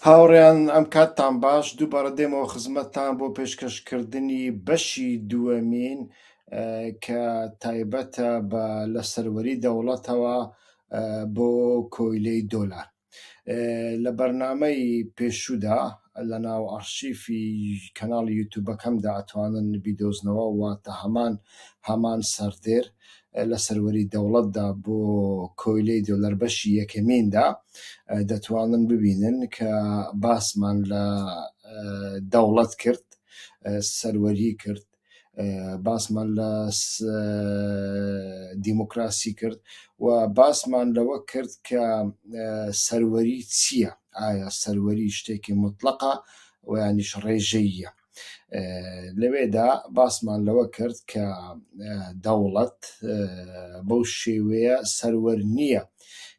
هاوڕێیان ئەم کاتتان باش دووبارە دێمەوە خزمەتتان بۆ پێشکەشکردنی بەشی دووەمین کە تایبەتە بە لە سەروەری دەوڵەتەوە بۆ کۆیلەی دۆلار. لە بەرنامەی پێشوودا لە ناو ئەرشیفی کەناڵی یوتیوبەکەمدا ئەتوانن بیدۆزنەوە واتە هەمان سەردێر لە سەروەری دەوڵەتدا بۆ کۆیلەی دۆلار بەشی یەکەمیندا دەتوانن ببینن کە باسمان لە دەوڵەت کرد، سەروەری کرد، باسمان لە دیموکراسی کرد و باسمان لەوە کرد کە سەروەری چییە؟ ئایا سەروەری شتێکی مطلقە و یانیش ڕێژەییە؟ لەوێدا باسمان لەوە کرد کە دەوڵەت بەو شێوەیە سەروەر نییە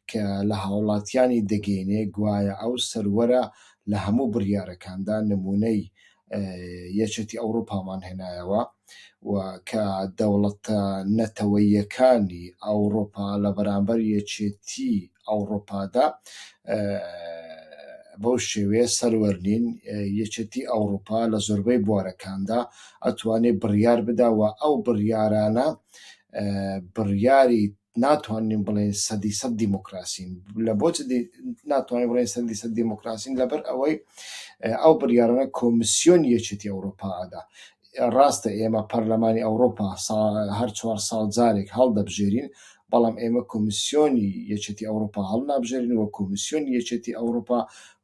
کە لە هاوڵاتیانی دەگەینێ گوایە ئەو سەروەرە لە هەموو بڕیارەکاندا نمونەی یەکێتی ئەوروپامان هێنایەوە و کە دەوڵەتە نەتەوەییەکانی ئەوروپا لە بەرامبەر یەکێتی ئەوروپادا بەو شێوەیە سەروەر نین. یەکێتی ئەوروپا لە زۆربەی بوارەکاندا ئەتوانێت بڕیار بداوە ئەو بڕیارانە بڕیاری ناتوانین بڵێن 100% دیموکراسین. لە بۆچ ناتوانین بڵێن 100% دیموکراسین؟ لەبەر ئەوەی ئەو بڕیارانە کۆمیسیۆن یەکێتی ئەوروپادا. ڕاستە ئێمە پەرلەمانی ئەوروپا هەر 4 ساڵ جارێک هەڵدەبژێرین، بەڵام ئێمە کۆمیسیۆنی یەکێتی ئەوروپا هەڵنابژێرین و کۆمیسیۆنی یەکێتی ئەوروپا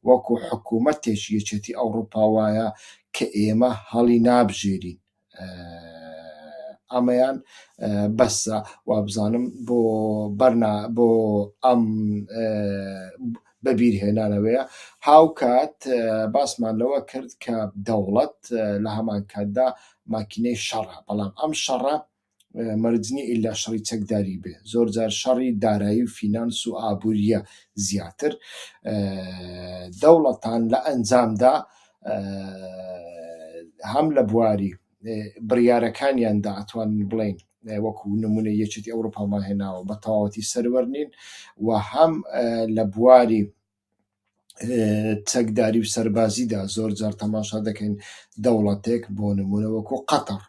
وەکو حکوومەتێکی یەکێتی ئەوروپا وایە کە ئێمە هەڵی نابژێرین. ئەمەیان بەسە وابزانم بۆ ئەم بەبیرهێنانەوەیە. هاوکات باسمان لەوە کرد کە دەوڵەت لە هەمان کاتدا ماکینەی شەڕە، بەڵام ئەم شەڕە مەرجنی ئیلا شەڕی چەکداری بێ، زۆر جار شەڕی دارایی و فینانس و ئابووریە زیاتر. دەوڵەتان لە ئەنجامدا هەم لە بواری بڕیارەکانیاندا ئەتوانن بڵێن وەکو نمونە یەکێتی ئەوروپامان هێناوە بە تەواوەتی سەروەر نین و هەم لە بواری چەکداری و سەربازیدا زۆر جار تەماشا دەکەین دەوڵەتێک بۆ نمونە وەکو قەتەر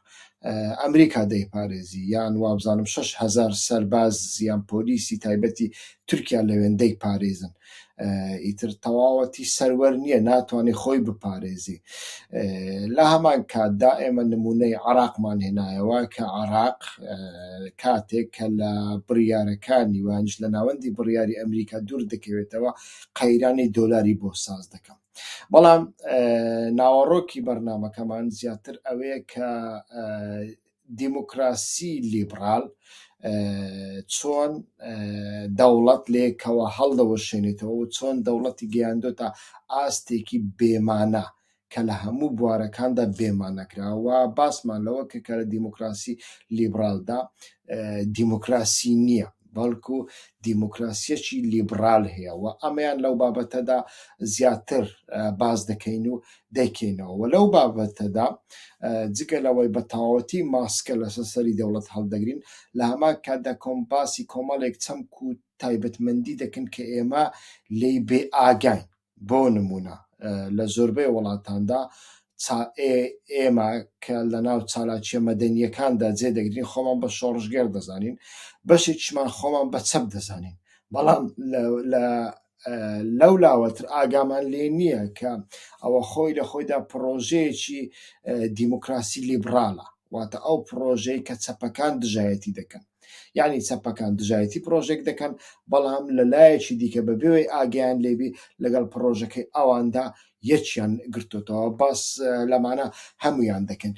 ئەمریکا دەیپارێزی، یان وابزانم 6,000 سەرباز یان پۆلیسی تایبەتی تورکیا لەوێن دەیپارێزن. ئیتر تەواوەتی سەروەر نییە، ناتوانێت خۆی بپارێزی. لە هەمان کاتدا ئێمە نمونەی عێراقمان هێنایەوە کە عێراق کاتێک کە لە بڕیارەکانی وانش لە ناوەندی بڕیاری ئەمریکا دوور دەکەوێتەوە قەیرانی دۆلاری بۆ ساز دەکەم. بەڵام ناوەڕۆکی بەرنامەکەمان زیاتر ئەوەیە کە دیموکراسی لیبرال چۆن دەوڵەت لێکەوە هەڵدەوەشێنێتەوە و چۆن دەوڵەتی گەیاندۆتە ئاستێکی بێمانە کە لە هەموو بوارەکاندا بێمانەکراوە. باسمان لەوە کە لە دیموکراسی لیبرالدا دیموکراسی نییە، بەڵکو دیموکراسیەکی لیبرال هەیە و ئەمەیان لەو بابەتەدا زیاتر باز دەکەین و دەیکەینەوە. و لەو بابەتەدا جگە لەوەی بە تەواوەتی ماسکە لەسەر سەری دەوڵەت هەڵدەگرین، لە هەمان کاتدا کۆمپاسی کۆمەڵێک چەمک و تایبەتمەندی دەکەن کە ئێمە لێی بێ ئاگاین. بۆ نمونە لە زۆربەی وڵاتاندا ئێمە کە لە ناو چالاکیە مەدەنیەکاندا جێ دەگرین خۆمان بە شۆڕژگەر دەزانین، بەشێکیشمان خۆمان بە چەپ دەزانین، بەڵام لەو لاوەتر ئاگامان لێ نییە کە ئەوە خۆی لە خۆیدا پرۆژەیەکی دیموکراسی لیبرالە، واتە ئەو پرۆژەی کە چەپەکان دژایەتی دەکەن، یعنی چەپەکان دژایەتی پرۆژێک دەکەن، بەڵام لە لایەکی دیکە بەبێوەی ئاگیان لێبی لەگەڵ پرۆژەکەی ئەواندا یەکیان گرتوتەوە. باس لەمانە هەمویان دەکەن.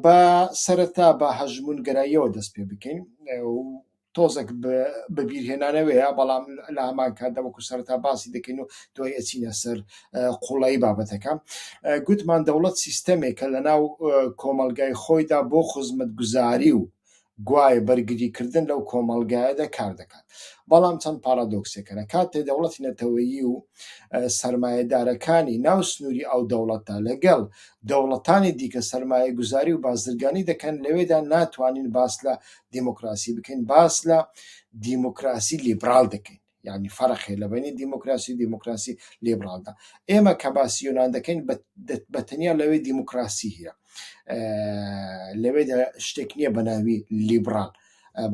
بە سەرەتا بە هەژمونگەراییەوە دەست پێ بکەین، تۆزێک بەبیرهێنانەوەیە، بەڵام لە هەمان کاتدا وەکو سەرەتا باسی دەکەین و دوای ئەچینە سەر قوڵایی بابەتەکە. گوتمان دەوڵەت سیستەمێکە لە ناو کۆمەلگای خۆیدا بۆ خزمەتگوزاری و گوایە بەرگریکردن لەو کۆمەلگایەدا کار دەکات. بەڵام چەند پارادۆکسێکەنە کاتێ دەوڵەتی نەتەوەیی و سەرمایەدارەکانی ناو سنووری ئەو دەوڵەتە لەگەڵ دەوڵەتانی دیکە سەرمایە گوزاری و بازرگانی دەکەن، لەوێدا ناتوانین باس لە دیموکراسی بکەین، باس لە دیموکراسی لیبرال دەکەین. یعنی فەرقێ لە بینی دیموکراسی لێبراڵدا. ئێمە کە باسی یۆناان دەکەین بەتەنیا لەوێ دیموکراسی هەیە، لەوێ شتێک نییە بە ناوی لیبرال.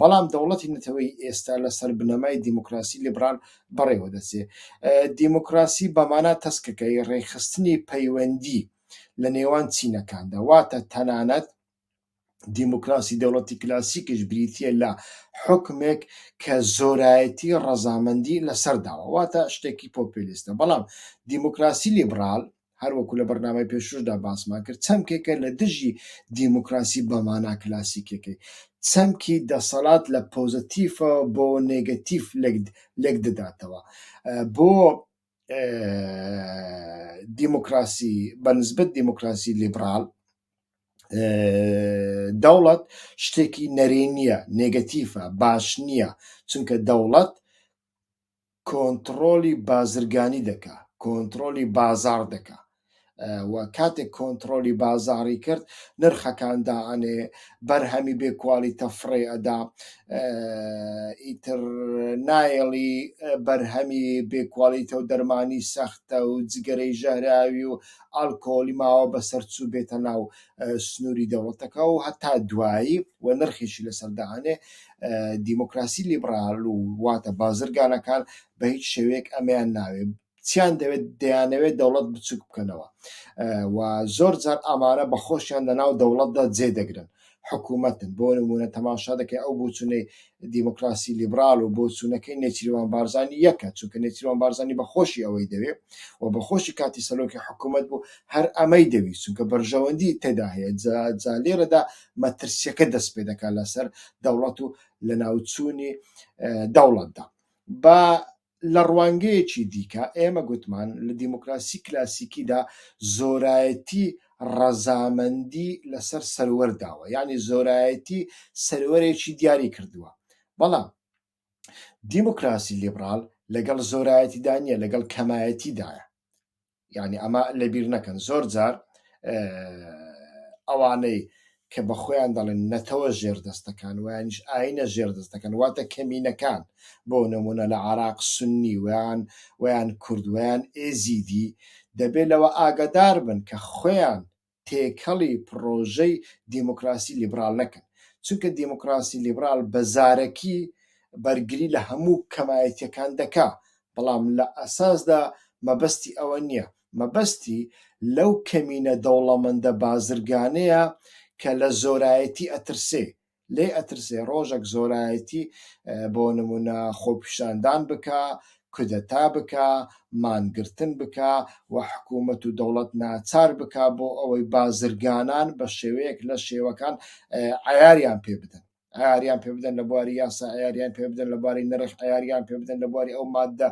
بەڵام دەوڵەتی نەتەوەی ئێستا لەسەر بنەمای دیموکراسی لیبرال بەڕێوە دەچێ. دیموکراسی بەمانە تەسکەکەی ڕێخستنی پەیوەندی لە نێوان چینەکاندا، واتە تەنانەت دیموکراسی دەوڵەتی کلاسیکش بریتە لە حکمێک کە زۆرایەتی ڕەزامەندی لەسەرداوە، واتە شتێکی پۆپولیستە. بەڵام دیموکراسی لیبرال هەروەکو لە بەرنامەی پێشوشدا باسمان کرد چەمکێکە لە دژی دیموکراسی بەمانا کلاسیکەکەی، چەمکی دەسەڵات لە پۆزتیفە بۆ نێگەتیف لێک دەداتەوە. بۆ دیموکراسی بەنسبەت دیموکراسی لیبرال دەوڵەت شتێکی نەرێ نییە، نێگەتیفە، باش نییە، چونکە دەوڵەت کۆنتڕۆلی بازرگانی دەکا، کۆنتڕۆلی بازار دەکا، و کاتێک کۆنتڕۆلی بازاری کرد نرخەکان دائەنێ، بەرهەمی بێکوالیتە فڕێ ئەدا، ئیتر نایەڵی بەرهەمی بێکوالیتە و دەرمانی سەختە و جگەرەی ژەهراوی و ئالکۆلی ماوە بەسەرچوو بێتە ناو سنووری دەوڵەتەکە و هەتا دوایی و نرخێکی لەسەرداهانێ. دیموکراسی لیبرال و واتە بازرگانەکان بە هیچ شێوەیەک ئەمەیان ناوێت، چیان دەیانەوێت دەوڵەت بچووک بکەنەوە و زۆر جار ئامانە بەخۆشیان لەناو دەوڵەتدا جێدەگرن، حکوومەتن. بۆ نمونە تەماشا دەکەی ئەو بۆچوونەی دیموکراسی لیبرال و بۆچوونەکەی نێچیروان بارزانی یەکە، چونکە نێچیروان بارزانی بەخۆشی ئەوەی دەوێت و بەخۆشی کاتی سەرۆکی حکوومەت بوو هەر ئەمەی دەوی، چونکە بەرژەوەندی تێدا هەیە. جا لێرەدا مەترسیەکە دەست پێ دەکات لەسەر دەوڵەت و لە ناوچوونی دەوڵەتدا. بە لە ڕوانگەیەکی دیکە ئێمە گوتمان لە دیموکراسی کلاسیکیدا زۆرایەتی ڕەزامەندی لەسەر سەروەرداوە، یعنی زۆرایەتی سەروەرێکی دیاری کردووە. بەڵام دیموکراسی لیبرال لەگەڵ زۆرایەتیدا نیە، لەگەڵ کەمایەتیدایە. یعنی ئەمە لەبیر نەکەن، زۆر جار ئەوانەی کە بە خۆیان دەڵێن نەتەوە ژێردەستەکان ویانیش ئاینە ژێردەستەکان، واتە کەمینەکان، بۆ نمونە لە عێراق سونی ویان کورد ویان ئێزیدی، دەبێت لەوە ئاگادار بن کە خۆیان تێکەڵی پرۆژەی دیموکراسی لیبرال نەکەن، چونکە دیموکراسی لیبرال بەزارەکی بەرگری لە هەموو کەمایەتیەکان دەکا، بەڵام لە ئەساسدا مەبەستی ئەوە نییە، مەبەستی لەو کەمینە دەوڵەمەندە بازرگانەیە کە لە زۆرایەتی ئەترسێ، لێ ئەترسێ ڕۆژێک زۆرایەتی بۆ نمونە خۆپیشاندان بکە، کودەتا بکە، مانگرتن بکە و حکوومەت و دەوڵەت ناچار بکە بۆ ئەوەی بازرگانان بە شێوەیەک لە شێوەکان عیاریان پێ بدەن، عیاریان پێ بدەن لە بواری یاسا، عیاریان پێ بدەن لە بواری نرخ، عیاریان پێ بدەن لە بواری ئەو ماددە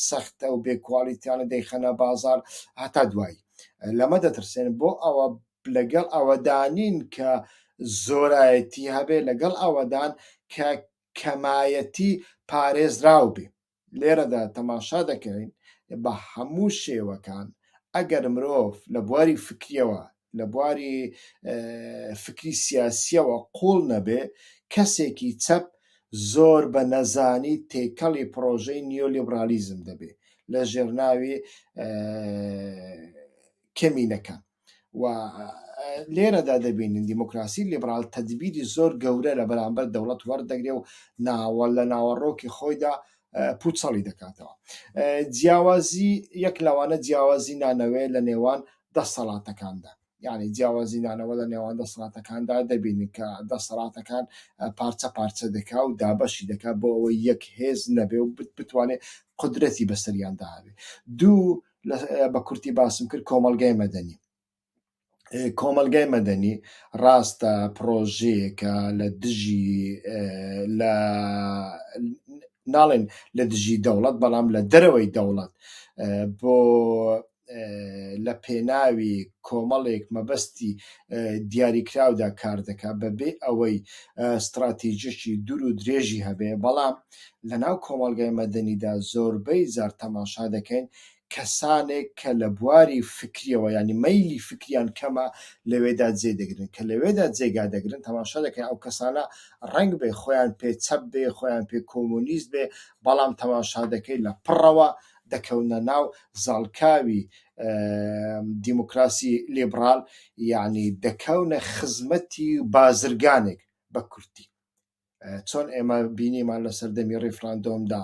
سەختە و بێکوالیتیانە دەیخەنە بازار هەتا دوایی. لەمە دەترسێن بۆ ئەوە لەگەڵ ئەوەدانین کە زۆرایەتی هەبێ، لەگەڵ ئەوەدان کە کەمایەتی پارێزراو بێ. لێرەدا تەماشا دەکەین بە هەموو شێوەکان ئەگەر مرۆڤ لە بواری فکریەوە، لە بواری فکری سیاسیەوە قوڵ نەبێ، کەسێکی چەپ زۆر بە نەزانی تێکەڵی پرۆژەی نیۆلیبرالیزم دەبێ لە ژێرناوی کەمینەکان. و لێرەدا دەبینین دیموکراسی لیبرال تەدبیری زۆر گەورە لە بەرامبەر دەوڵەت وەردەگرێ و لە ناوەڕۆکی خۆیدا پوچەڵی دەکاتەوە. جیاوازی یەک لەوانە جیاوازی نانەوەی لە نێوان دەسەڵاتەکاندا، یعنی جیاوازی نانەوە لە نێوان دەسەڵاتەکاندا دەبینی کە دەسەڵاتەکان پارچە پارچە دەکا و دابەشی دەکا بۆ ئەوەی یەک هێز نەبێ و بتوانێت قودرەتی بەسەریاندا هەبێ. دوو بە کورتی باسم کرد کۆمەڵگای مەدەنی. کۆمەلگای مەدەنی ڕاستە پرۆژەیەکە لە دژی ناڵێن لە دژی دەوڵەت، بەڵام لە دەرەوەی دەوڵەت بۆ لە پێناوی کۆمەڵێک مەبەستی دیاریکراودا کار دەکا بەبێ ئەوەی استراتیژیەکی دوور و درێژی هەبێ. بەڵام لە ناو کۆمەلگای مەدەنیدا زۆربەی جار تەماشا دەکەین کەسانێک کە لە بواری فکریەوە ینی مەیلی فکریان کەمە لەوێدا جێ دەگرن کە لەوێدا جێگا دەگرن تەماشا دەکەن ئەو کەسانە ڕنگ بێ خۆیان پێ چەپ بێ خۆیان پێ کۆمونیست بێ بەڵام تەماشا دەکەی لە پڕەوە دەکەونە ناو زاڵکاوی دیموکراسی لیبرال یعنی دەکەونە خزمەتی بازرگانێک بە کورتی چۆن ئێمە بینیمان لە سەردەمی ڕیفراندۆمدا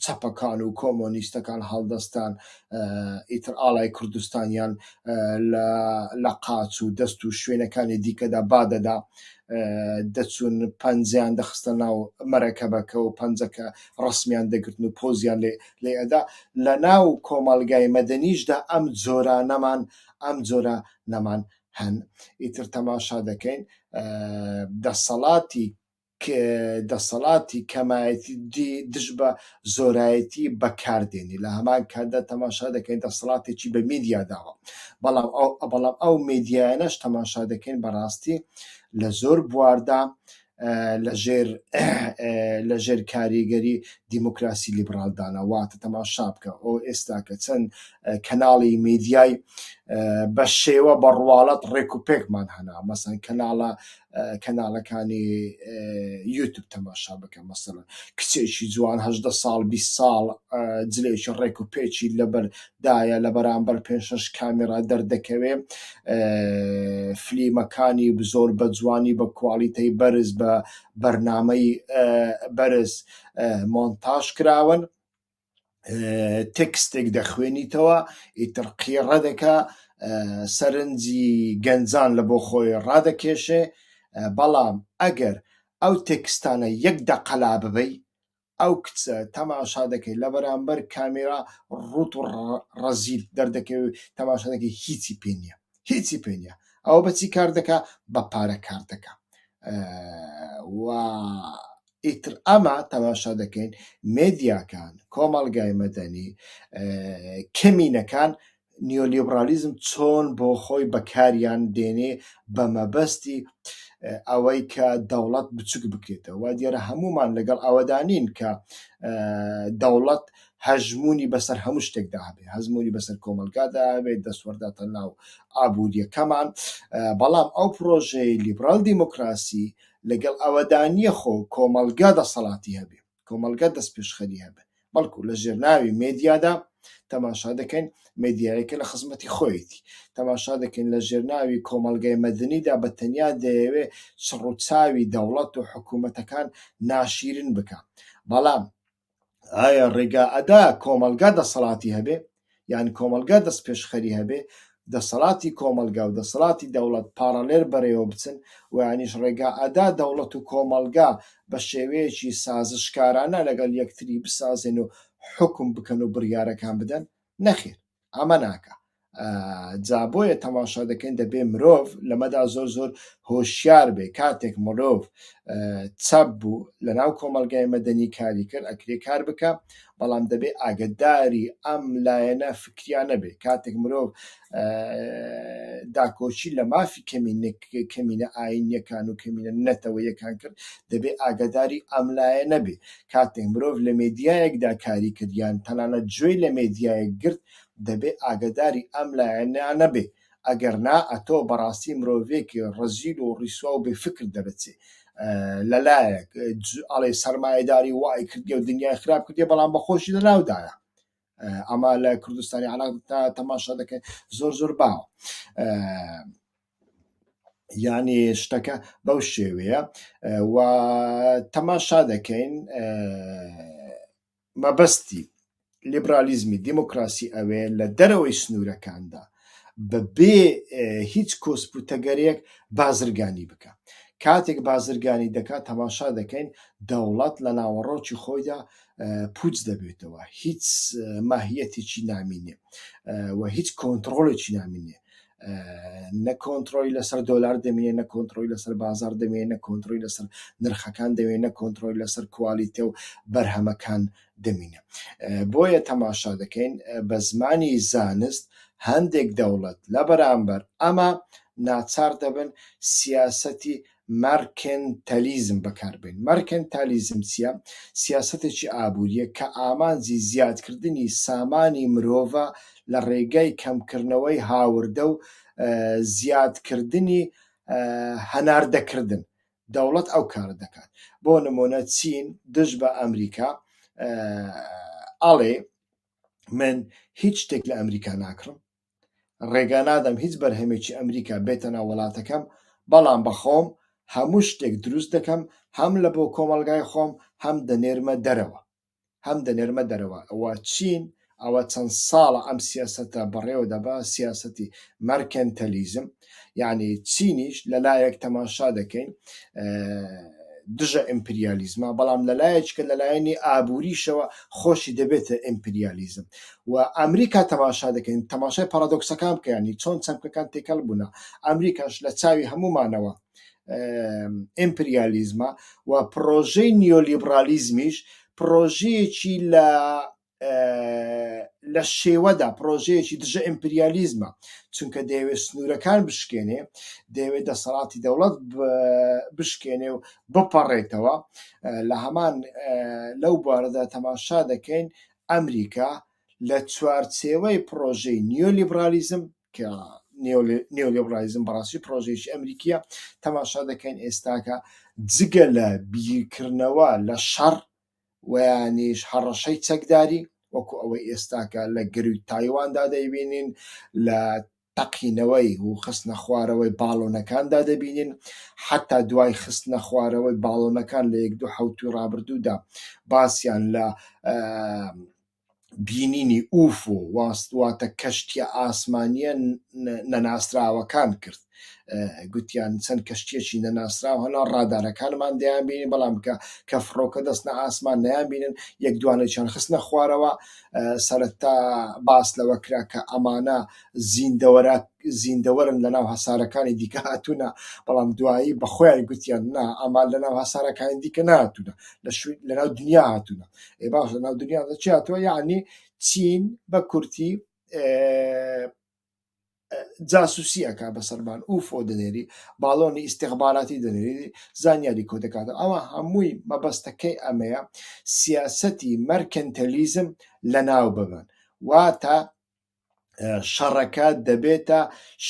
چەپەکان و کۆمۆنیستەکان هەڵدەستان ئیتر ئاڵای کوردستانیان لە قاچ و دەست و شوێنەکانی دیکەدا بادەدا دەچون پەنجیان دەخستە ناو مەرەکەبەکە و پەنجەکە ڕسمیان دەگرتن و پۆزیان لێ ئەدا لە ناو کۆمەڵگای مەدەنیشدا ئەم جۆرە نەمان هەن ئیتر تەماشا دەکەین دەسەڵاتی کەمایەتی دژ بە زۆرایەتی بەکاردێنی لە هەمان کاتدا تەماشا دەکەین دەسەڵاتێکی بە میدیا داوە بەڵام ئەو میدیایانەش تەماشا دەکەین بەڕاستی لە زۆر بواردا لەژێر کاریگەری دیموکراسی لیبرالدانە واتە تەماشا بکە ئەو ئێستا کە چەند کەناڵی میدیای بە شێوە بەڕواڵەت ڕێک و پێکمان هەنا مەسەن کەناڵەکانی یوتیوب تەماشا بکە مەسەڵەن کچێکی جوان 18 ساڵ 20 ساڵ جلێکی ڕێک و پێچی لەبەردایە لە بەرامبەر 5-6 کامێرا دەردەکەوێ فلیمەکانی زۆر بە جوانی بە کواڵیتەی بەرز بە بەرنامەی بەرز مۆنتاژ کراون تێکستێک دەخوێنیتەوە ئیتر قیڕە دەکا سەرنجی گەنجان لە بۆ خۆی ڕادەکێشێ بەڵام ئەگەر ئەو تێکستانە یەک دەقەلا ببەی ئەو کچە تەماشا دەکەی لە بەرامبەر کامێرا ڕوت و ڕەزیل دەردەکەوێت تەماشا دەکەی هیچی پێ نییە ئەو بەچی کار دەکا بە پارە کار دەکا و ئیتر ئەمە تەماشا دەکەین مێدیاکان کۆمەڵگای مەدەنی کەمینەکان نیۆلیبرالیزم چۆن بۆ خۆی بەکاریان دێنێ بە مەبەستی ئەوەی کە دەوڵەت بچوک بکرێتەوە و دیارە هەمومان لەگەڵ ئەوەدانین کە دەوڵەت هەژمونی بەسەر هەموو شتێکدا هەبێ هەزمونی بەسەر کۆمەلگادا هەبێت دەسوەرداتە ناو ئابوووریەکەمان بەڵام ئەو پرۆژەی لیبرال دیموکراسی لەگەڵ ئەوەدانیە خۆ کۆمەلگا دەسەڵاتی هەبێ کۆمەلگا دەست پێشخەری هەبێ بەڵکو لە ژێرناوی مێدیادا تەماشا دەکەین مێدیایەکە لە خزمەتی خۆیەتی تەماشا دەکەین لە ژێرناوی کۆمەلگای مەدەنیدا بە تەنیا دەیەوێ چڕوچاوی دەوڵەت و حکوومەتەکان ناشیرن بکە بەڵام ئایا ڕێگا ئەدا کۆمەلگا دەسەڵاتی هەبێ یان کۆمەلگا دەست پێشخەری هەبێ دەسەڵاتی کۆمەلگا و دەسەڵاتی دەوڵەت پارەلێر بەرەوە بچن و یانیش ڕێگا ئەدا دەوڵەت و کۆمەلگا بە شێوەیەکی سازشکارانە لەگەڵ یەکتری بسازێن و حکم بکەن و بڕیارەکان بدەن نەخێر ئەمە ناکە جا بۆیە تەماشا دەکەین دەبێ مرۆڤ لەمەدا زۆر هۆشیار بێ کاتێک مرۆڤ چەپ بوو لە ناو کۆمەلگای مەدەنی کاری کرد ئەکرێ کار بکە بەڵام دەبێ ئاگداری ئەم لایەنە فکریانە بێ کاتێک مرۆڤ داکۆچی لە مافی کەمینە ئاینیەکان و کەمینە نەتەوەیەکان کرد دەبێ ئاگداری ئەم لایەنە بێ کاتێک مرۆڤ لە مێدیایەکدا کاری کردیان تەنانەت گوێی لە مێدیایەک گرت دەبێ ئاگداری ئەم لایەنانە بێ ئەگەر نا ئەتۆ بەڕاستی مرۆڤێکی ڕەزیل و ڕیسوا و بێفکر دەبێت لەلایەک ئەڵێ سەرمایەداری وای کردی و دنیای خراپ کردی بەڵام بەخۆشی لەناودایە ئەمە لە کوردستانی عێراق تەماشا دەکەن زۆر باوە یعنی شتەکە بەو شێوەیە و تەماشا دەکەین مەبەستی لیبرالیزمی دیموکراسی ئەوێ لە دەرەوەی سنوورەکاندا بەبێ هیچ کۆسپوتەگەرێک بازرگانی بکە کاتێک بازرگانی دەکات تەماشا دەکەین دەوڵەت لە ناوەڕۆکی خۆیدا پوچ دەبێتەوە هیچ ماهیەتێکی نامینێ و هیچ کۆنتڕۆڵێکی نامینێ نە کۆنتڕۆلی لەسەر دۆلار دەمێنێ نە کۆنتڕۆلی لەسەر بازار دەمێنێ نە کۆنتڕۆلی لەسەر نرخەکان دەمێنێ نە کۆنتڕۆلی لەسەر کوالیتە و بەرهەمەکان دەمێنێ بۆیە تەماشا دەکەین بە زمانی زانست هەندێک دەوڵەت لە بەرامبەر ئەمە ناچار دەبن سیاسەتی مارکێنتەلیزم بەکاربێن. مارکێنتالیزم چییە؟ سیاسەتێکی ئابوووریە کە ئامانجی زیادکردنی سامانی مرۆڤە لە ڕێگای کەمکردنەوەی هاوردە و زیادکردنی هەناردەکردن. دەوڵەت ئەو کارە دەکات. بۆ نمونە چین دژ بە ئەمریکا ئەڵێ من هیچ شتێک لە ئەمریکا ناکڕم، ڕێگا نادەم هیچ بەرهەمێکی ئەمریکا بێتە ناو وڵاتەکەم، بەڵام بەخۆم هەموو شتێک دروست دەکەم، هەم لە بۆ کۆمەلگای خۆم هەم دەنێرمە دەرەوە. ئەوە چین ئەوە چەند ساڵە ئەم سیاسەتە بەڕێوە دەبا، سیاسەتی مارکێنتەلیزم، یعنی چینیش لەلایەک تەماشا دەکەین دژە ئیمپریالیزمە، بەڵام لەلایەکە لەلایەنی ئابووریشەوە خۆشی دەبێتە ئیمپریالیزم. و ئەمریکا تەماشا دەکەین، تەماشای پارادۆکسەکان بکەیانی چۆن چەمکەکان تێکەڵ بوونا. ئەمریکاش لە چاوی هەمومانەوە ئیمپریالیزمە و پرۆژەی نیۆلیبرالیزمیش پرۆژەیەکی لە شێوەدا پرۆژەیەکی دژە ئیمپریالیزمە، چونکە دەیەوێت سنوورەکان بشکێنێ، دەیەوێت دەسەڵاتی دەوڵەت بشکێنێ و بپەڕێتەوە. لە هەمان لەو بارەدا تەماشا دەکەین ئەمریکا لە چوارچێوەی پرۆژەی نیۆلیبرالیزم کە نیۆلیبرالیزم بەڕاستی پرۆژەیەکی ئەمریکیە تەماشا دەکەین ئێستاکە جگە لە بیرکردنەوە لە شەڕ ویانیش هەڕەشەی چەکداری وەکو ئەوەی ئێستاکە لە گەروی تایواندا دەیبینین، لە تەقینەوەی و خستنە خوارەوەی باڵۆنەکاندا دەبینین، حتا دوای خستنە خوارەوەی باڵۆنەکان لە 1-2 ڕابردوودا باسییان لە بینینی ئوفۆ واستواتە کەشتیە ئاسمانیە نەناسراوەکان کرد. گوتیان چەند کەشتێکی نەناسراو هەنا ڕادارەکانمان دەیان بینین، بەڵام کە فڕۆکە دەستنە ئاسمان نەیان بینن، یەک دوانێکیان خستنە خوارەوە. سەرەتا باس لەوە کرا کە ئەمانە زیندەوەرن لەناو هەسارەکانی دیکە هاتوونە، بەڵام دوایی بەخۆیان گوتیان نا ئەمان لەناو هەسارەکانی دیکە نهاتوونە، لەناو دنیا هاتوونە. باش لەناو دنیا چی هاتووە؟ یعنی چین بە کورتی جاسووسی ئەکا بەسەرمان، ئوفۆ دەنێری، باڵۆنی ئیستیخباراتی دەنێری، زانیاری کۆ دەکاتەوە. ئەوە هەمووی مەبەستەکەی ئەمەیە سیاسەتی مەرکەنتەلیزم لەناو ببن، واتە شەڕەکە دەبێتە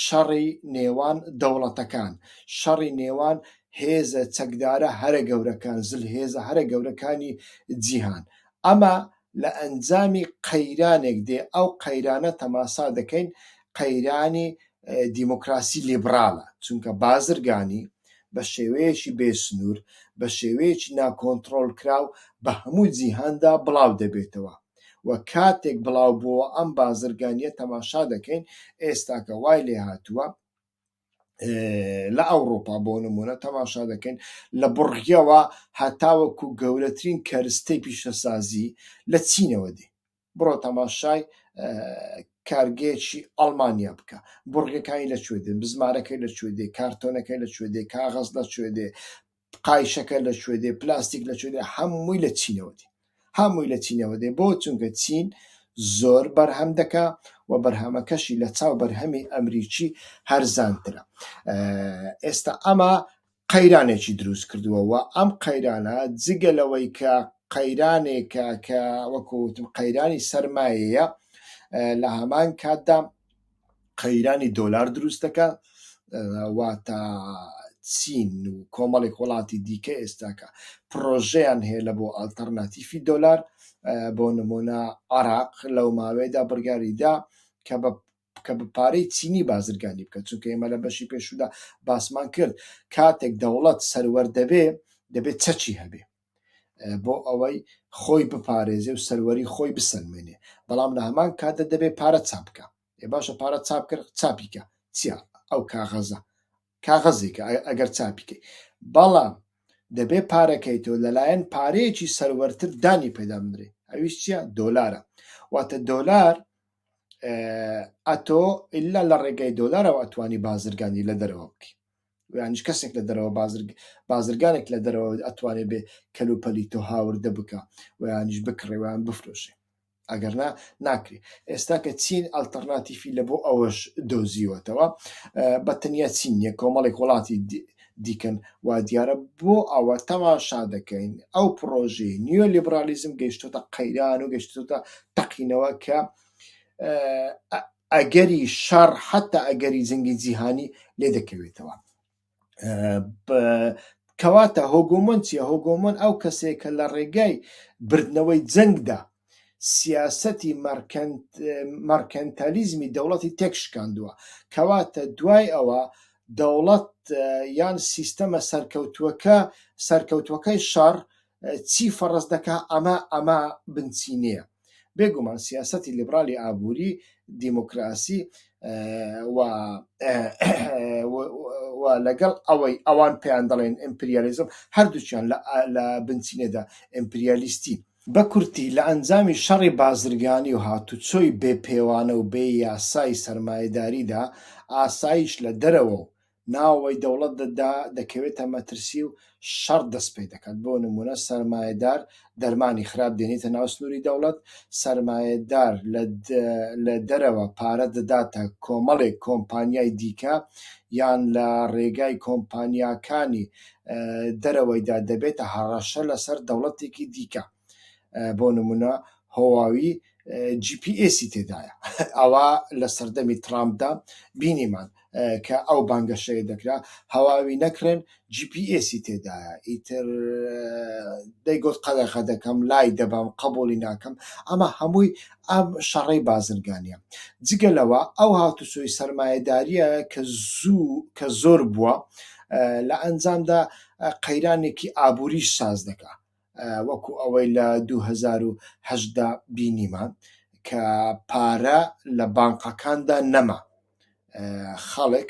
شەڕی نێوان دەوڵەتەکان، شەڕی نێوان هێزە چەکدارە هەرە گەورەکان، زلهێزە هەرە گەورەکانی جیهان. ئەمە لە ئەنجامی قەیرانێک دێ، ئەو قەیرانە تەماسا دەکەین قەیرانی دیموکراسی لیبراڵە، چونکە بازرگانی بە شێوەیەکی بێسنوور، بە شێوەیەکی ناکۆنتڕۆڵ کراو بە هەموو جیهاندا بڵاو دەبێتەوە. و کاتێک بڵاو بووە ئەم بازرگانیە تەماشا دەکەین ئێستاکە وای لێ هاتووە لە ئەوڕۆپا بۆ نمونە تەماشا دەکەین لە بڕگیەوە هەتاوەکو گەورەترین کەرستەی پیشەسازی لە چینەوە دێ. بڕۆ تەماشای کارگەیەکی ئەڵمانیا بکە، بڕگەکانی لەکوێ دێ، بزمارەکەی لەکوێ دێ، کارتۆنەکەی لەکوێ دێ، کاغەز لەکوێ دێ، قایشەکە لەکوێ دێ، پلاستیک لەکوێ دێ، هەمووی لە چینەوە دێ. بۆ چونکە چین زۆر بەرهەم دەکا و بەرهەمەکەشی لە چاو بەرهەمی ئەمریکی هەرزانترە. ئێستا ئەمە قەیرانێکی دروست کردووە و ئەم قەیرانە جگە لەوەی کە قەیرانێکە کە وەکوتم قەیرانی سەرمایەیە، لە هەمان کاتدا قەیرانی دۆلار دروست دەکە، واتە چین و کۆمەڵێک وڵاتی دیکە ئێستاکە پرۆژەیان هەیە لە بۆ ئالتەرناتیفی دۆلار. بۆ نمونە عێراق لەو ماوەیەدا بڕیاریدا کە بە پارەی چینی بازرگانی بکە، چونکە ئێمە لە بەشی پێشودا باسمان کرد کاتێک دەوڵەت سەروەر دەبێت چەچی هەبێ بۆ ئەوەی خۆی بپارێزێ و سەروەری خۆی بسەلمێنێ، بەڵام لە هەمان کاتە دەبێت پارە چاپ بکە. باشە پارە چاپ کرد، چاپیکە چیا؟ ئەو کاغەزێکە ئەگەر چاپیکەی، بەڵام دەبێت پارەکەیتەوە لەلایەن پارەیەکی سەروەرتر دانی پێدا بدرێ. ئەویش چییە؟ دۆلارە. واتە دۆلار ئەتۆ ئللا لە ڕێگەی دۆلارەوە ئەتوانی بازرگانی لە دەرەوە بکەی، یانیش کەسێک لە دەرەوە بازرگانێک لە دەرەوە ئەتوانێت بێ کەلوپەلی تۆ هاوردە بکە و یانیش بکڕێوان بفرۆشێ، ئەگەرنا ناکرێ. ئێستا کە چین ئەلتەرناتیفی لە بۆ ئەوەش دۆزیوەتەوە، بە تەنیا چین نیە، کۆمەڵێک وڵاتی دیکەن وا دیارە بۆ ئەوە تەماشا دەکەین ئەو پرۆژەی نیۆ لیبرالیزم گەیشتۆتە قەیران و گەشتۆتە تەقینەوە کە ئەگەری شەڕ حتا ئەگەری جەنگی جیهانی لێ دەکەوێتەوە. کەواتە هۆگۆمۆن چیە؟ هۆگۆمۆن ئەو کەسێک کە لە ڕێگای بردنەوەی جەنگدا سیاسەتی مەرکەنتالیزمی دەوڵەتی تێکشکاندووە، کەواتە دوای ئەوە دەوڵەت یان سیستەمە سەرکەوتوەکەی شەڕ چی فەرەز دەکا ئەمە بنچینەیە. بێگومان سیاسەتی لیبرالی ئابووری دیموکراسی و لەگەڵ ئەوان پێیان دەڵێن ئیمپریالیزم هەردووچیان لە بنچینەدا ئیمپریالیستی. بە کورتی لە ئەنجامی شەڕی بازرگانی و هاتوچۆی بێپێوانە و بێ یاسای سەرمایەداریدا ئاسایش لە دەرەوە و ناوەوەی دەوڵەت دەکەوێتە مەترسی و شەڕ دەست پێ دەکات. بۆ نمونە سەرمایەدار دەرمانی خراپ دێنێتە ناو سنووری دەوڵەت، سەرمایەدار لە دەرەوە پارە دەداتە کۆمەڵێک کۆمپانیای دیکە یان لە ڕێگای کۆمپانیاکانی دەرەوەیدا دەبێتە هەڕەشە لەسەر دەوڵەتێکی دیکە. بۆ نمونە هۆواوی GPS تێدایە ئەوە لە سەردەمی ترامپدا بینیمان کە ئەو بانگەشەیە دەکرا هەواوی نەکرێن GPS تێدایە ئیتر دەیگوت قەدەقە دەکەم لای دەبام قبولی ناکەم. ئەمە هەمووی ئەم شەڕەی بازرگانیە. جگەلەوە ئەو هاتوچۆی سەرمایەداریە کە زۆر بووە لە ئەنجامدا قەیرانێکی ئابووریش ساز دەکا، وەکو ئەوەی لە 2010دا بینیمان کە پارە لە بانقەکاندا نەما، خەڵک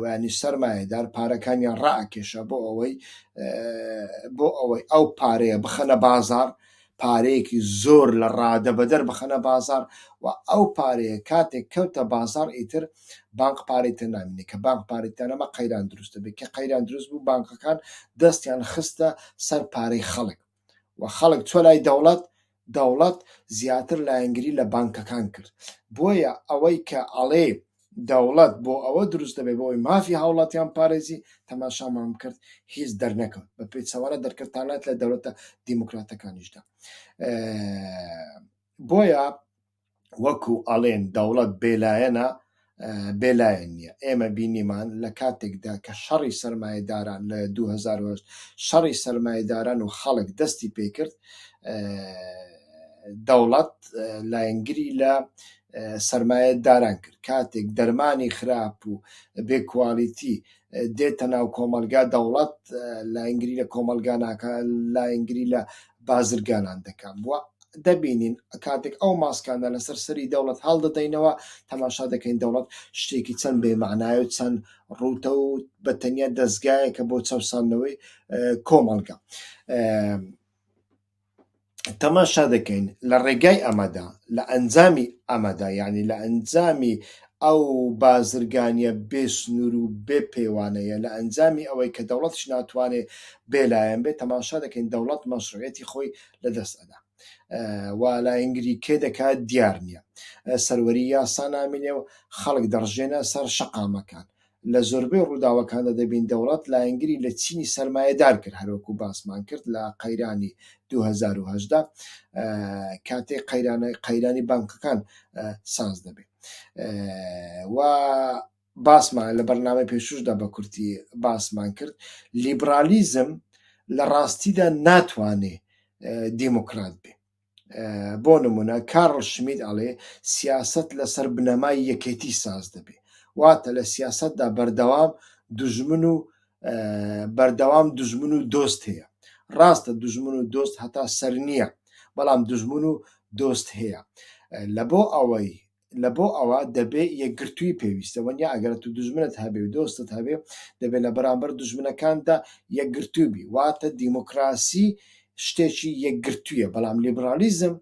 وانی سەرمایەدار پارەکانیان ڕائکێشە بۆ ئەوەی ئەو پارەیە بخەنە بازار، پارەیەکی زۆر لە ڕادەبەدەر بخەنە بازار و ئەو پارەیە کاتێک کەوتە بازار ئیتر بانق پارەی تر نامینێ کە بانق پارەیتان ئەمە قەیران دروستە بێت کە قەیران دروست بوو بانقەکان دەستیان خستە سەر پارەی خەڵک و خەڵک چۆ لای دەوڵەت زیاتر لایەنگری لە بانکەکان کرد. بۆیە ئەوەی کە ئەڵێ دەوڵەت بۆ ئەوە دروست دەبێت بۆی مافی هاوڵاتیان پارێزی تەماشامان کرد هیچ دەرنەکەوت بە پێچەوانە دەرکردانات لە دەوڵەتە دیموکراتەکانیشدا. بۆیە وەکو ئەڵێن دەوڵەت بێلایەن نییە. ئێمە بینیمان لە کاتێکدا کە شەڕی سەرمایەداران لە 2008 شەڕی سەرمایەداران و خەڵک دەستی پێکرد، دەوڵەت لایەنگری لە سەرمایەداران کرد. کاتێک دەرمانی خراپ و بێکوالیتی دێتە ناو کۆمەلگا دەوڵەت لایەنگری لە کۆمەلگا ناکە، لایەنگری لە بازرگانان دەکات. بووە دەبینین کاتێک ئەو ماسکانە لەسەر سەری دەوڵەت هەڵدەدەینەوە تەماشا دەکەین دەوڵەت شتێکی چەند بێمەعنایە و چەند ڕوتە و بەتەنیا دەستگایەکە بۆ چەوساندنەوەی کۆمەلگا. تەماشا دەکەین لە ڕێگای ئەمەدا لە ئەنجامی ئەمەدا یعنی لە ئەنجامی ئەو بازرگانیە بێ سنوور و بێ پێوانەیە لە ئەنجامی ئەوەی کە دەوڵەتش ناتوانێت بێلایەن بێت تەماشا دەکەین دەوڵەت مەشروعیەتی خۆی لەدەست ئەدا و لایەنگری کێ دەکات دیار نییە، سەروەری یاسا نامینێ و خەڵک دەڕژێنە سەر شەقامەکان. لە زۆربەی ڕووداوەکاندا دەبین دەوڵەت لایەنگری لە چینی سەرمایەدار کرد هەروەکو باسمان کرد لە قەیرانی 2010دا کاتێک قەیرانی بانکەکان ساز دەبێت و باسمان لە بەرنامەی پێشوشدا بە کورتی باسمان کرد لیبرالیزم لە ڕاستیدا ناتوانێت دیموکرات بێ. بۆ نمونە کارل شمیت ئەڵێ سیاست لەسەر بنەمای یەکێتی ساز دەبێت، واتە لە سیاستدا بەردەوام دوژمن و دۆست هەیە. ڕاستە دوژمن و دۆست هەتا سەر نییە، بەڵام دوژمن و دۆست هەیە. لە بۆ ئەوە دەبێت یەکگرتووی پێویستە وەنیا ئەگەر تو دوژمنت هەبێ و دۆستت هەبێ دەبێت لە بەرامبەر دوژمنەکاندا یەکگرتوو بی، واتە دیموکراسی شتێکی یەکگرتوویە. بەڵام لیبرالیزم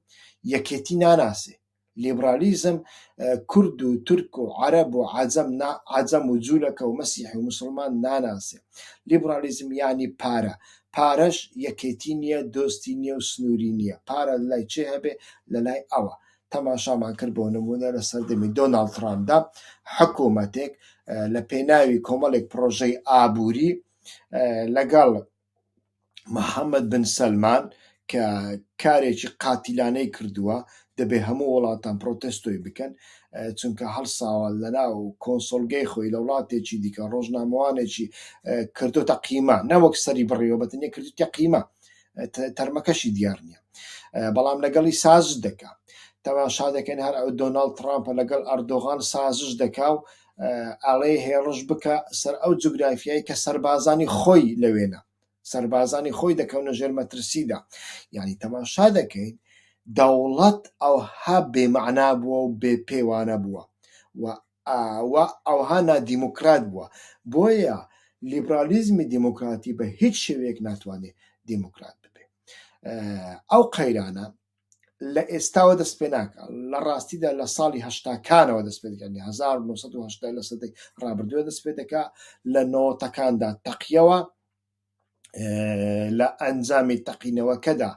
یەکێتی ناناسێ. لیبرالیزم کورد و تورک و عەرەب و عەجەم و جوولەکە و مەسیحی و موسڵمان ناناسێ. لیبرالیزم یانی پارەش یەکێتی نییە، دۆستی نییە و سنووری نییە. پارە لای چێ هەبێ؟ لە لای ئەوە. تەماشامان کرد بۆ نمونە لە سەردەمی دۆناڵد ترامپدا حکوومەتێک لە پێناوی کۆمەڵێک پرۆژەی ئابووری لەگەڵ محەممەد بن سەلمان کە کارێکی قاتیلانەی کردووە دەبێ هەموو وڵاتان پرۆتستۆی بکەن چونکە هەڵساوە لەناو کۆنسۆلگەی خۆی لە وڵاتێکی دیکە ڕۆژنامەوانێکی کردوتە قیمە نەوەک سەری بڕیەوە بەتەنیا کردوتە قیمە تەرمەکەشی دیار نییە بەڵام لەگەڵی سازش دەکا تەماشا دەکەن هەر ئەو دۆناڵد ترامپە لەگەڵ ئەردۆغان سازش دەکا و ئاڵێ هێڕش بکە سەر ئەو جوگرافیایی کە سەربازانی خۆی لەوێنە سەربازانی خۆی دەکەونە ژێر مەترسیدا یعنی تەماشا دەکەین دەوڵەت ئەوها بێمەعنا بووە و بێ پێوانە بووە و ئەوها نادیموکرات بووە بۆیە لیبرالیزمی دیموکراتی بە هیچ شێوەیەک ناتوانێت دیموکرات ببێ ئەو قەیرانە لە ئێستاوە دەست پێ ناکە لە ڕاستیدا لە ساڵی هەشتاکانەوە دەست پێ دەکەن 1970 لە سەدەی ڕابردووە دەست پێ دەکا لە نۆتەکاندا تەقیەوە لە ئەنجامی تەقینەوەکەدا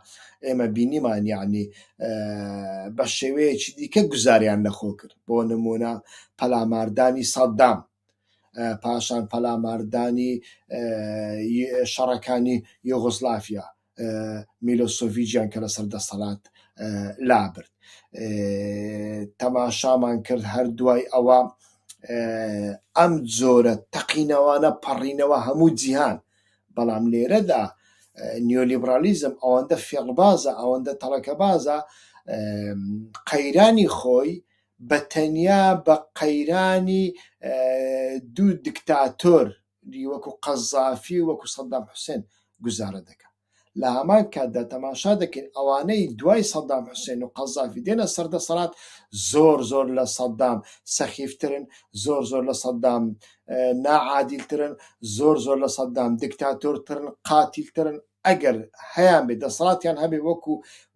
ئێمە بینیمان یعنی بە شێوەیەکی دیکە گوزاریان لەخۆ کرد بۆ نمونە پەلاماردانی سەدام پاشان پەلاماردانی شەڕەکانی یوغۆسڵافیا میلۆسۆڤیچیان کە لە سەردەسەڵات لابرد تەماشامان کرد هەر دوای ئەوە ئەم جۆرە تەقینەوانە پەڕینەوە هەموو جیهان بەڵام لێرەدا نیۆلیبرالیزم ئەوەندە فێڵبازە ئەوەندە تەڵەکە بازە قەیرانی خۆی بە تەنیا بە قەیرانی دوو دکتاتۆر وەکو قەزافی و وەکو سەدام حوسێن گوزارە دەکات لە هەمان کاتدا تەماشا دەکەین ئەوانەی دوای سەدام حوسێن و قەزافی دێنە سەردەسەڵات زۆر لە سەدام سەخیفترن زۆر لە سەدام ناعادیلترن زۆر لە سەدام دیکتاتۆرترن قاتیلترن ئەگەر هەیان بێ دەسەڵاتیان هەبێ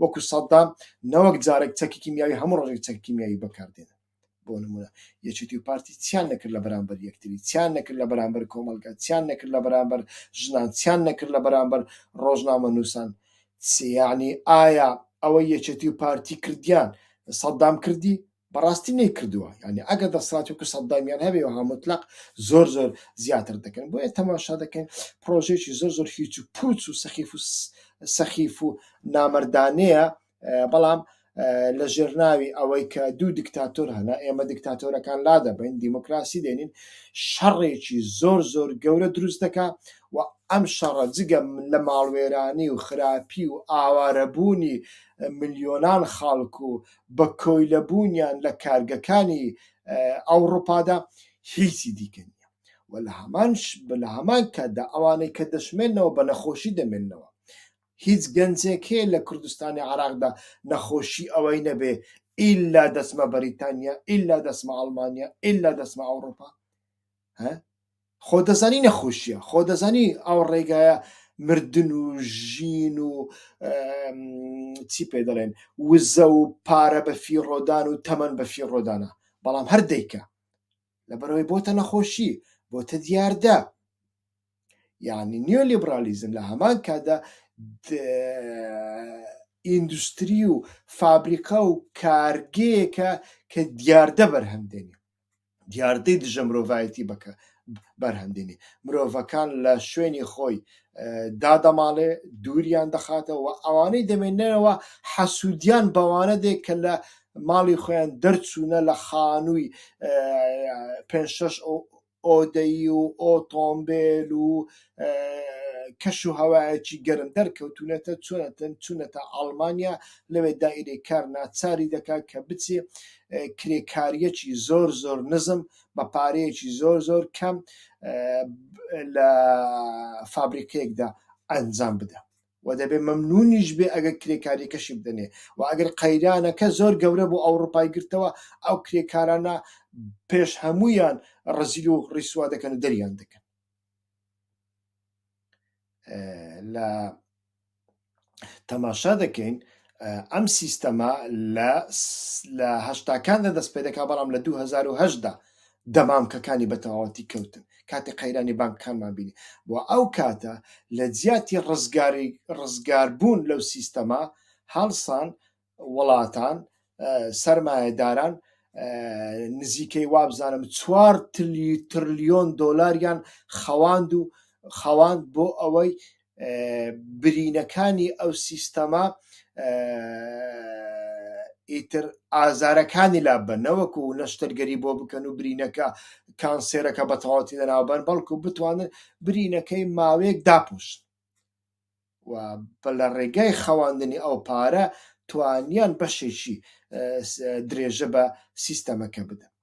وەکو سەدام نەوەک جارێک چەکی کیمیاوی هەموو ڕۆژێک چەکی کیمیاوی بەکاردێنن بۆ نمونە یەکێتی و پارتی چیان نەکرد لە بەرامبەر یەکتری چیان نەکرد لە بەرامبەر کۆمەلگا چیان نەکرد لە بەرامبەر ژنان چیان نەکرد لە بەرامبەر ڕۆژنامە نووسان یعنی ئایا ئەوە یەکێتی و پارتی کردیان سەدام کردی بەڕاستی نەیکردووە یعنی ئەگەر دەسەڵاتی وەکو سەدامیان هەبێ و مطلق زۆر زیاتر دەکەن بۆیە تەماشا دەکەن پرۆژێکی زۆر هیچ و پوچ و سەخیف و نامەردانەیە بەڵام لە ژێرناوی ئەوەی کە دوو دیکتاتۆر هەنا ئێمە دیکتاتۆرەکان لا دەبین دیموکراسی دێنین شەڕێکی زۆر گەورە دروست دەکا و ئەم شەڕە جگە لە ماڵوێرانی و خراپی و ئاوارەبوونی ملیۆنان خەڵک و بە کۆیلەبوونیان لە کارگەکانی ئەوڕۆپادا هیچی دیکە نییە و لە هەمان کاتدا ئەوانەی کە دەشمێنەوە بە نەخۆشی دەمێنەوە هیچ گەنجێک هەیە لە کوردستانی عێراقدا نەخۆشی ئەوەی نەبێ ئیلا دەچمە بەریتانیا ئیلا دەچمە ئەڵمانیا ئیلا دەچمە ئەوڕۆپا خۆ دەزانی نەخۆشیە خۆ دەزانی ئەو ڕێگایە مردن و ژین و چی پێ دەڵێن وزە و پارە بە فیڕۆدان و تەمەن بە فیڕۆدانە بەڵام هەر دەیکە لەبەرەوەی بۆتە نەخۆشی بۆتە دیاردە یعنی نیۆلیبرالیزم لە هەمان کاتدا ئیندوستری و فابریکە و کارگەیەکە کە دیاردە بەرهەمدێنی دیاردەی دژە مرۆڤایەتی بکە بەرهەمدێنی مرۆڤەکان لە شوێنی خۆی دادەماڵێ دووریان دەخاتەوە و ئەوانەی دەمێنەوە حەسوودیان بەوانە دێک کە لە ماڵی خۆیان دەرچوونە لە خانووی 5-6 ئۆدەی و ئۆتۆمبیل و کەش و هەوایەکی گەرم دەرکەوتونەتە چونەتە ئەڵمانیا لەوێ دائیرەی کار ناچاری دەکات کە بچێ کرێکاریەکی زۆر نزم بە پارەیەکی زۆر کەم لە فابریکەیەکدا ئەنجام بدە و دەبێ مەمنونیش بێ ئەگەر کرێکاریەکەشی بدەنێ و ئەگەر قەیرانەکە زۆر گەورە بۆ ئەوڕۆپای گرتەوە ئەو کرێکارانە پێش هەموویان ڕزیل و ڕیسوا دەکەن و دەریان دەکەن لە تەماشا دەکەین ئەم سیستەما لە هەشتاکاندا دەست پێ دەکا بەڵام لە 2010دا دەمامکەکانی بەتەواوەتی کەوتن کاتی قەیرانی بانکەکانمان بینی بۆ ئەو کاتە لە جیاتی ڕزگاربوون لەو سیستەما هەڵسان وڵاتان سەرمایەداران نزیکەی وابزانم 4 تریلیۆن دۆلاریان خەواند بۆ ئەوەی برینەکانی ئەو سیستەما ئیتر ئازارەکانی لابن نەوەکو نەشتەرگەری بۆ بکەن و برینەکە کانسێرەکە بەتەواوەتی لەناوبەر بەڵکو بتوانن برینەکەی ماوەیەک داپۆشن و لە ڕێگای خەواندنی ئەو پارە توانیان بەشێکی درێژە بە سیستەمەکە بدەن.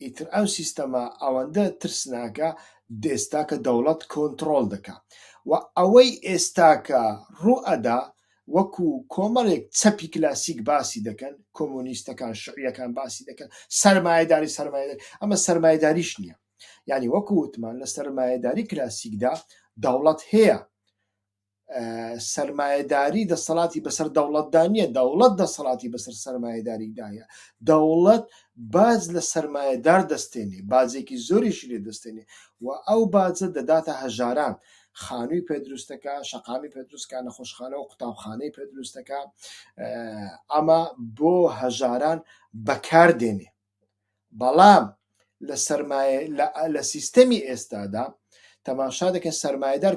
ئیتر ئەو سیستەمە ئەوەندە ترسناکە ئێستاکە دەوڵەت کۆنتڕۆل دەکات و ئەوەی ئێستاکە ڕوئەدا وەکو کۆمەڵێک چەپی کلاسیک باسی دەکەن، کۆمۆنیستەکان شعیەکان باسی دەکەن سەرمایەداری ئەمە سەرمایەداریش نییە. یعنی وەکو وتمان لە سەرمایەداری کلاسیکدا دەوڵەت هەیە، سەرمایەداری دەسەڵاتی بەسەر دەوڵەتدانیە، دەوڵەت دەسەڵاتی بەسەر سەرمایەداریدایە، دەوڵەت باز لە سەرمایەدار دەستێنێ، بازێکی زۆریشی لێ دەستێنێ و ئەو بازە دەداتە هەژاران، خانووی پێدروستەکە، شەقامی پێدروستکە، نەخۆشخانە و قوتابخانەی پێدروستەکە، ئەمە بۆ هەژاران بەکاردێنێ. بەڵام لە سیستەمی ئێستادا تەماشا دەکەن سەرمایەدار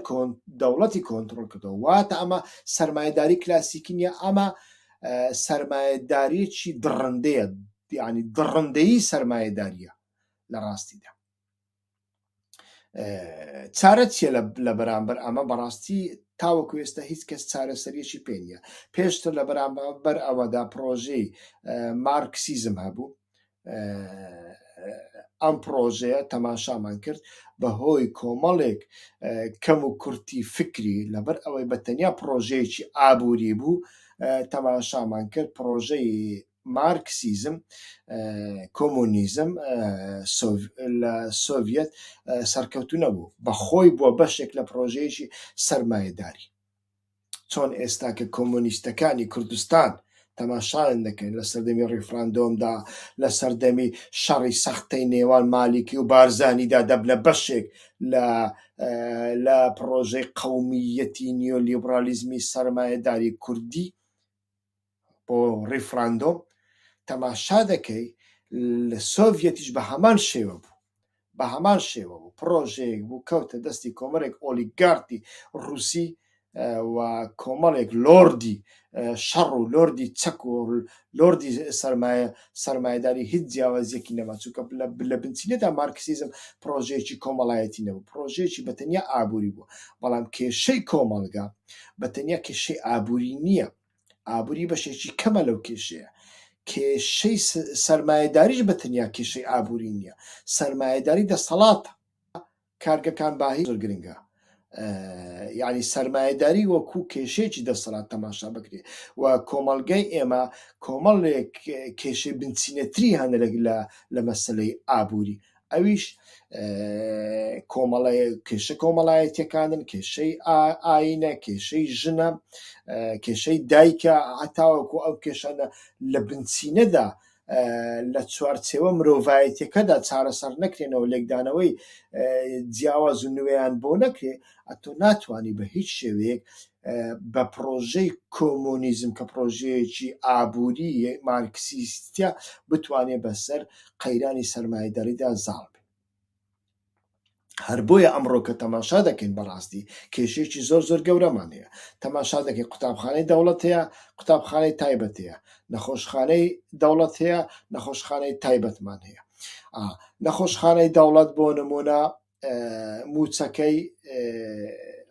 دەوڵەتی کۆنتڕۆل کردەوە، واتە ئەمە سەرمایەداری کلاسیکی نیە، ئەمە سەرمایەداریەکی دڕندەیە، یعنی دڕندەیی سەرمایەداریە لە ڕاستیدا. چارە چیە لە بەرامبەر ئەمە؟ بەڕاستی تاوەکو ئێستا هیچ کەس چارەسەریەکی پێ نییە. پێشتر لە بەرامبەر ئەوەدا پرۆژەی مارکسیزم هەبوو، ئەم پرۆژەیە تەماشامان کرد بەهۆی کۆمەڵێک کەم و کورتی فکری لەبەر ئەوەی بەتەنیا پرۆژەیەکی ئابووری بوو، تەماشامان کرد پرۆژەی مارکسیزم، کۆمۆنیزم لە سۆڤیەت سەرکەوتوو نەبوو، بەخۆی بووە بەشێک لە پرۆژەیەکی سەرمایەداری. چۆن ئێستا کە کۆمۆنیستەکانی کوردستان تەماشایان دەکەن لە سەردەمی ڕیفراندۆمدا، لە سەردەمی شەڕی سەختەی نێوان مالیکی و بارزانیدا دەبنە بەشێک لە پرۆژەی قەومیەتی نیۆلیبرالیزمی سەرمایەداری کوردی بۆ ڕیفراندۆم، تەماشا دەکەی لە سۆڤیەتیش بە هەمان شێوە بوو، بە هەمان شێوە بوو، پرۆژەیەک بوو کەوتە دەستی کۆمەڵێک ئۆلیگارتی ڕووسی و کۆمەڵێک لۆردی شەڕ و لۆردی چەک و لۆردی سەرمایەداری هیچ جیاوازیەکی نەما، چونکە لە بنچینەدا مارکسیزم پرۆژەیەکی کۆمەڵایەتی نەبوو، پرۆژەیەکی بەتەنیا ئابووری بوو. بەڵام کێشەی کۆمەڵگا بەتەنیا کێشەی ئابووری نییە، ئابووری بەشێکی کەمە لەو کێشەیە. کێشەی سەرمایەداریش بەتەنیا کێشەی ئابووری نییە، سەرمایەداری دەسەڵاتە، کارگەکان باهی زۆر گرنگە. یعنی سەرمایەداری وەکو کێشەیەکی دەسەڵات تەماشا بکرێ و کۆمەڵگەی ئێمە کۆمەڵێک کێشەی بنچینەتری هەنە لە مەسەلەی ئابووری، ئەویش کێشە کۆمەڵایەتیەکانن، کێشەی ئاینە، کێشەی ژنە، کێشەی دایکە، هەتاوەکو ئەو کێشانە لە بنچینەدا لە چوارچێوە مرۆڤایەتیەکەدا چارەسەر نەکرێنەوە، لێکدانەوەی جیاواز و نوێیان بۆ نەکرێ، ئەتۆ ناتوانانی بە هیچ شێوەیەک بە پرۆژەی کۆمۆنیزم کە پرۆژەیەکی ئابووری مارکسیستە بتوانێت بەسەر قەیرانی سەرمایەداریدا زاڵ بێت. هەر بۆیە ئەمڕۆ کە تەماشا دەکەین بەڕاستی کێشەیەکی زۆر زۆر گەورەمان هەیە. تەماشا دەکەین قوتابخانەی دەوڵەت هەیە، قوتابخانەی تایبەت هەیە، نەخۆشخانەی دەوڵەت هەیە، نەخۆشخانەی تایبەتمان هەیە. نەخۆشخانەی دەوڵەت بۆ نمونە موچەکەی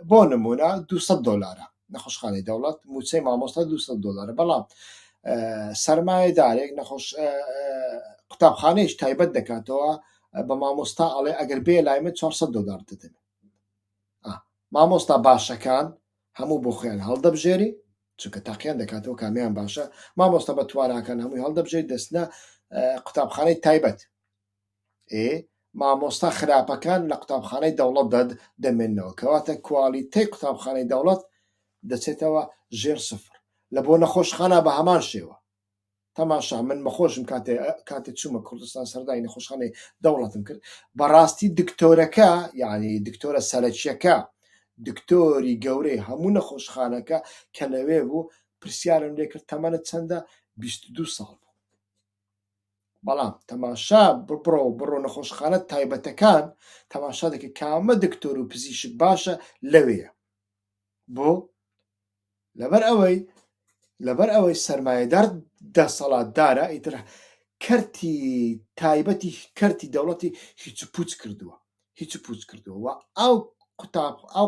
بۆ نمونە 200 دۆلارە، نەخۆشخانەی دەوڵەت موچەی مامۆستا 200 دۆلارە، بەڵام سەرمایەدارێک قوتابخانەیەش تایبەت دەکاتەوە بە مامۆستا ئەڵێ ئەگەر بێ لای من 400 دۆلار دەدەمێت. مامۆستا باشەکان هەموو بۆ خۆیان هەڵدەبژێری، چونکە تاقییان دەکاتەوە کامیان باشە، مامۆستا بە تواناکان هەمووی هەڵدەبژێری دەستنە قوتابخانەی تایبەت. مامۆستا خراپەکان لە قوتابخانەی دەوڵەت دەمێننەوە، کەواتە کوالیتەی قوتابخانەی دەوڵەت دەچێتەوە ژێر سفر. لە بۆ نەخۆشخانە بە هەمان شێوە. تەماشا من بەخۆشم کاتێ چوومە کوردستان سەردانی نەخۆشخانەی دەوڵەتم کرد، بەڕاستی دکتۆرەکە، یعنی دکتۆرە سەرەکیەکە، دکتۆری گەورەی هەموو نەخۆشخانەکە کە لەوێ بوو پرسیارم لێ کرد تەمەنت چەندە 22 ساڵ بوو. بەڵام تەماشا بڕۆ نەخۆشخانە تایبەتەکان تەماشا دەکە کامە دکتۆر و پزیشک باشە لەوەیە. بۆ لەبەر ئەوەی سەرمایەدار دەسەڵاتدارە ئیتر کەرتی تایبەتی کەرتی دەوڵەتی هیچ پوچ کردووە و ئەو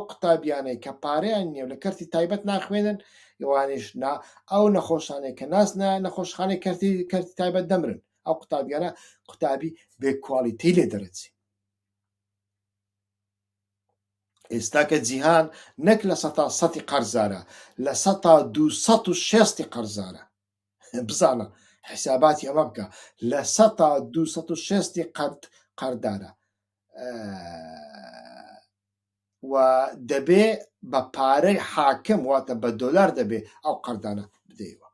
قوتابیانەی کە پارەیان نییە لە کەرتی تایبەت ناخوێنن ئەوانش ئەو نەخۆشانەی کە ناسنە نەخۆشخانەی کەرتی تایبەت دەمرن. ئەو قوتابیانە قوتابی بێکوالیتەی لێ دەرەچی. ئێستا کە جیهان نەک لە 100 قەرزارە لە 260 قەرزارە. بزانە حساباتی ئەمە بکە لە 260 قەردارە و دەبێ بە پارەی حاکم واتە بە دۆلار دەبێ ئەو قەردانە بدەیەوە.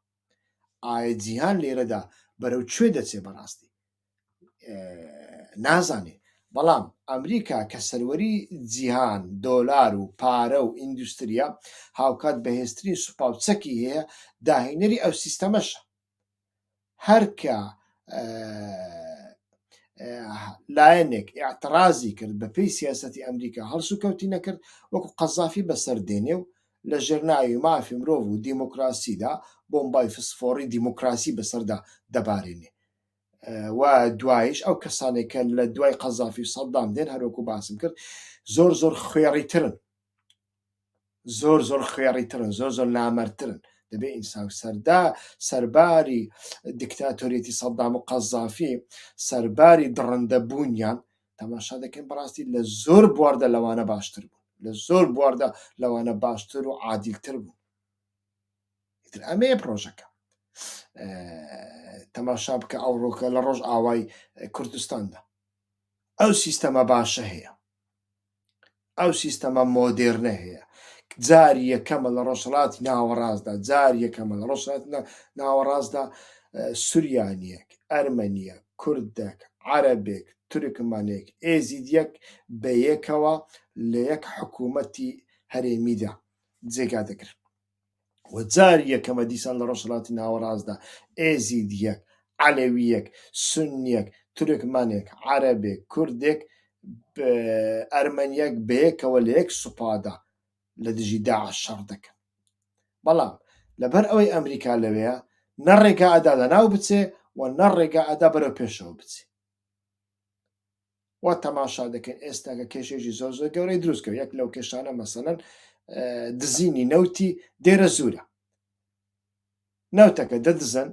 ئایا جیهان لێرەدا بەرەو کوێ دەچێ بەڕاستی نازانێ. بەڵام ئەمریکا کە سەروەری جیهان دۆلار و پارە و ئیندوستریە هاوکات بەهێزترین سوپاوچەکی هەیە داهێنەری ئەو سیستەمەشە. هەرکە لایەنێک ئاعترازی کرد بە پێی سیاسەتی ئەمریکا هەڵسو کەوتی نەکرد وەکو قەزافی بەسەردێنێ و لە ژێرناوی مافی مرۆڤ و دیموکراسیدا بۆمبای فسفۆری دیموکراسی بەسەردا دەبارێنێ. و دوایش ئەو کەسانێکە لە دوای قەزافی سەدام دێن هەروەکو باسم کرد زۆر خوێڕیترن زۆر نامەرترن. دەبێ ئینسان سەرباری دیکتاتۆریەتی سەدام و قەزافی سەرباری دڕندەبوونیان تەماشا دەکەن بەڕاستی لە زۆر بواردە لەوانە باشتر بوون، لە زۆر بواردە لەوانە باشتر و عادیلتر بوون. ئەمەیە پرۆژەکە. تەماشا بکە ئەوڕۆکە لە ڕۆژ ئاوای کوردستاندا ئەو سیستەمە باشە هەیە، ئەو سیستەمە مۆدێرنە هەیە. جاری یەکەمە لە ڕۆژهەڵاتی ناوەڕاستدا سوریانیەک، ئەرمەنیە، کوردێک، عەرەبێک، تورکمانێک، ئێزیدیەک بە یەکەوە لە یەک حکوومەتی هەرێمیدا جێگا دەگرن. و جاری یەکەمە دیسان لە ڕۆژهەڵاتی ناوەڕاستدا ئێزیدیەک، عەلەویەک، سونیەک، تورکمانێک، عەرەبێک، کوردێک، ئەرمەنیەک بە یەکەوە لە یەک سوپادا لە دژی داعش شەڕ دەکەن. بەڵام لەبەر ئەوەی ئەمریکا لەوەیە نە ڕێگا ئەدا لەناو بچێ و نە ڕێگا ئەدا بەرەو پێشەوە بچێ. وا تەماشا دەکەن ئێستا کە کێشێژی زۆر گەورەی دروستکەوە. یەک لەو کێشانە مەسەلەن دزینی نەوتی دێرە زوورە. نەوتەکە دەدزن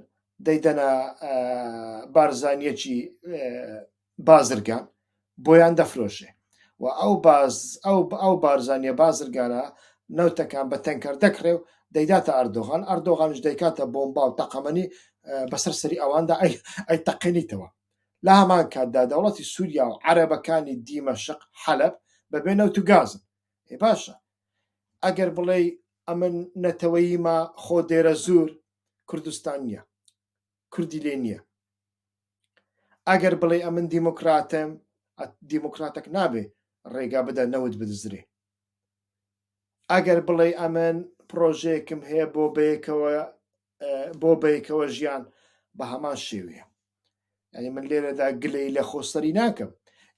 دەیدەنە بارزانیەکی بازرگان بۆیان دەفرۆشێ و ئەو بارزانیە بازرگانە نەوتەکان بە تەنکەر دەکڕێ و دەیداتە ئەردۆغانش دەیکاتە بۆمبا و تەقەمەنی بەسەر سەری ئەواندا ئەی تەقێنیتەوە. لە هەمان کاتدا دەوڵەتی سووریا و عەرەبەکانی دیمەشق حەلەب بەبێ نەوت و گازن. باشە ئەگەر بڵێ ئەمن نەتەوەییمە خۆ دێرە زوور کوردستان نییە، کوردی لێ نییە. ئەگەر بڵێ ئەمن دیموکراتم دیموکراتێک نابێ ڕێگا بدە نەوت بدزرێ. ئەگەر بڵێ ئەمن پرۆژەیەکم هەیە بۆ بەیەکەوە ژیان بە هەمان شێوەیە. یعنی من لێرەدا گلەی لە خۆسەری ناکەم،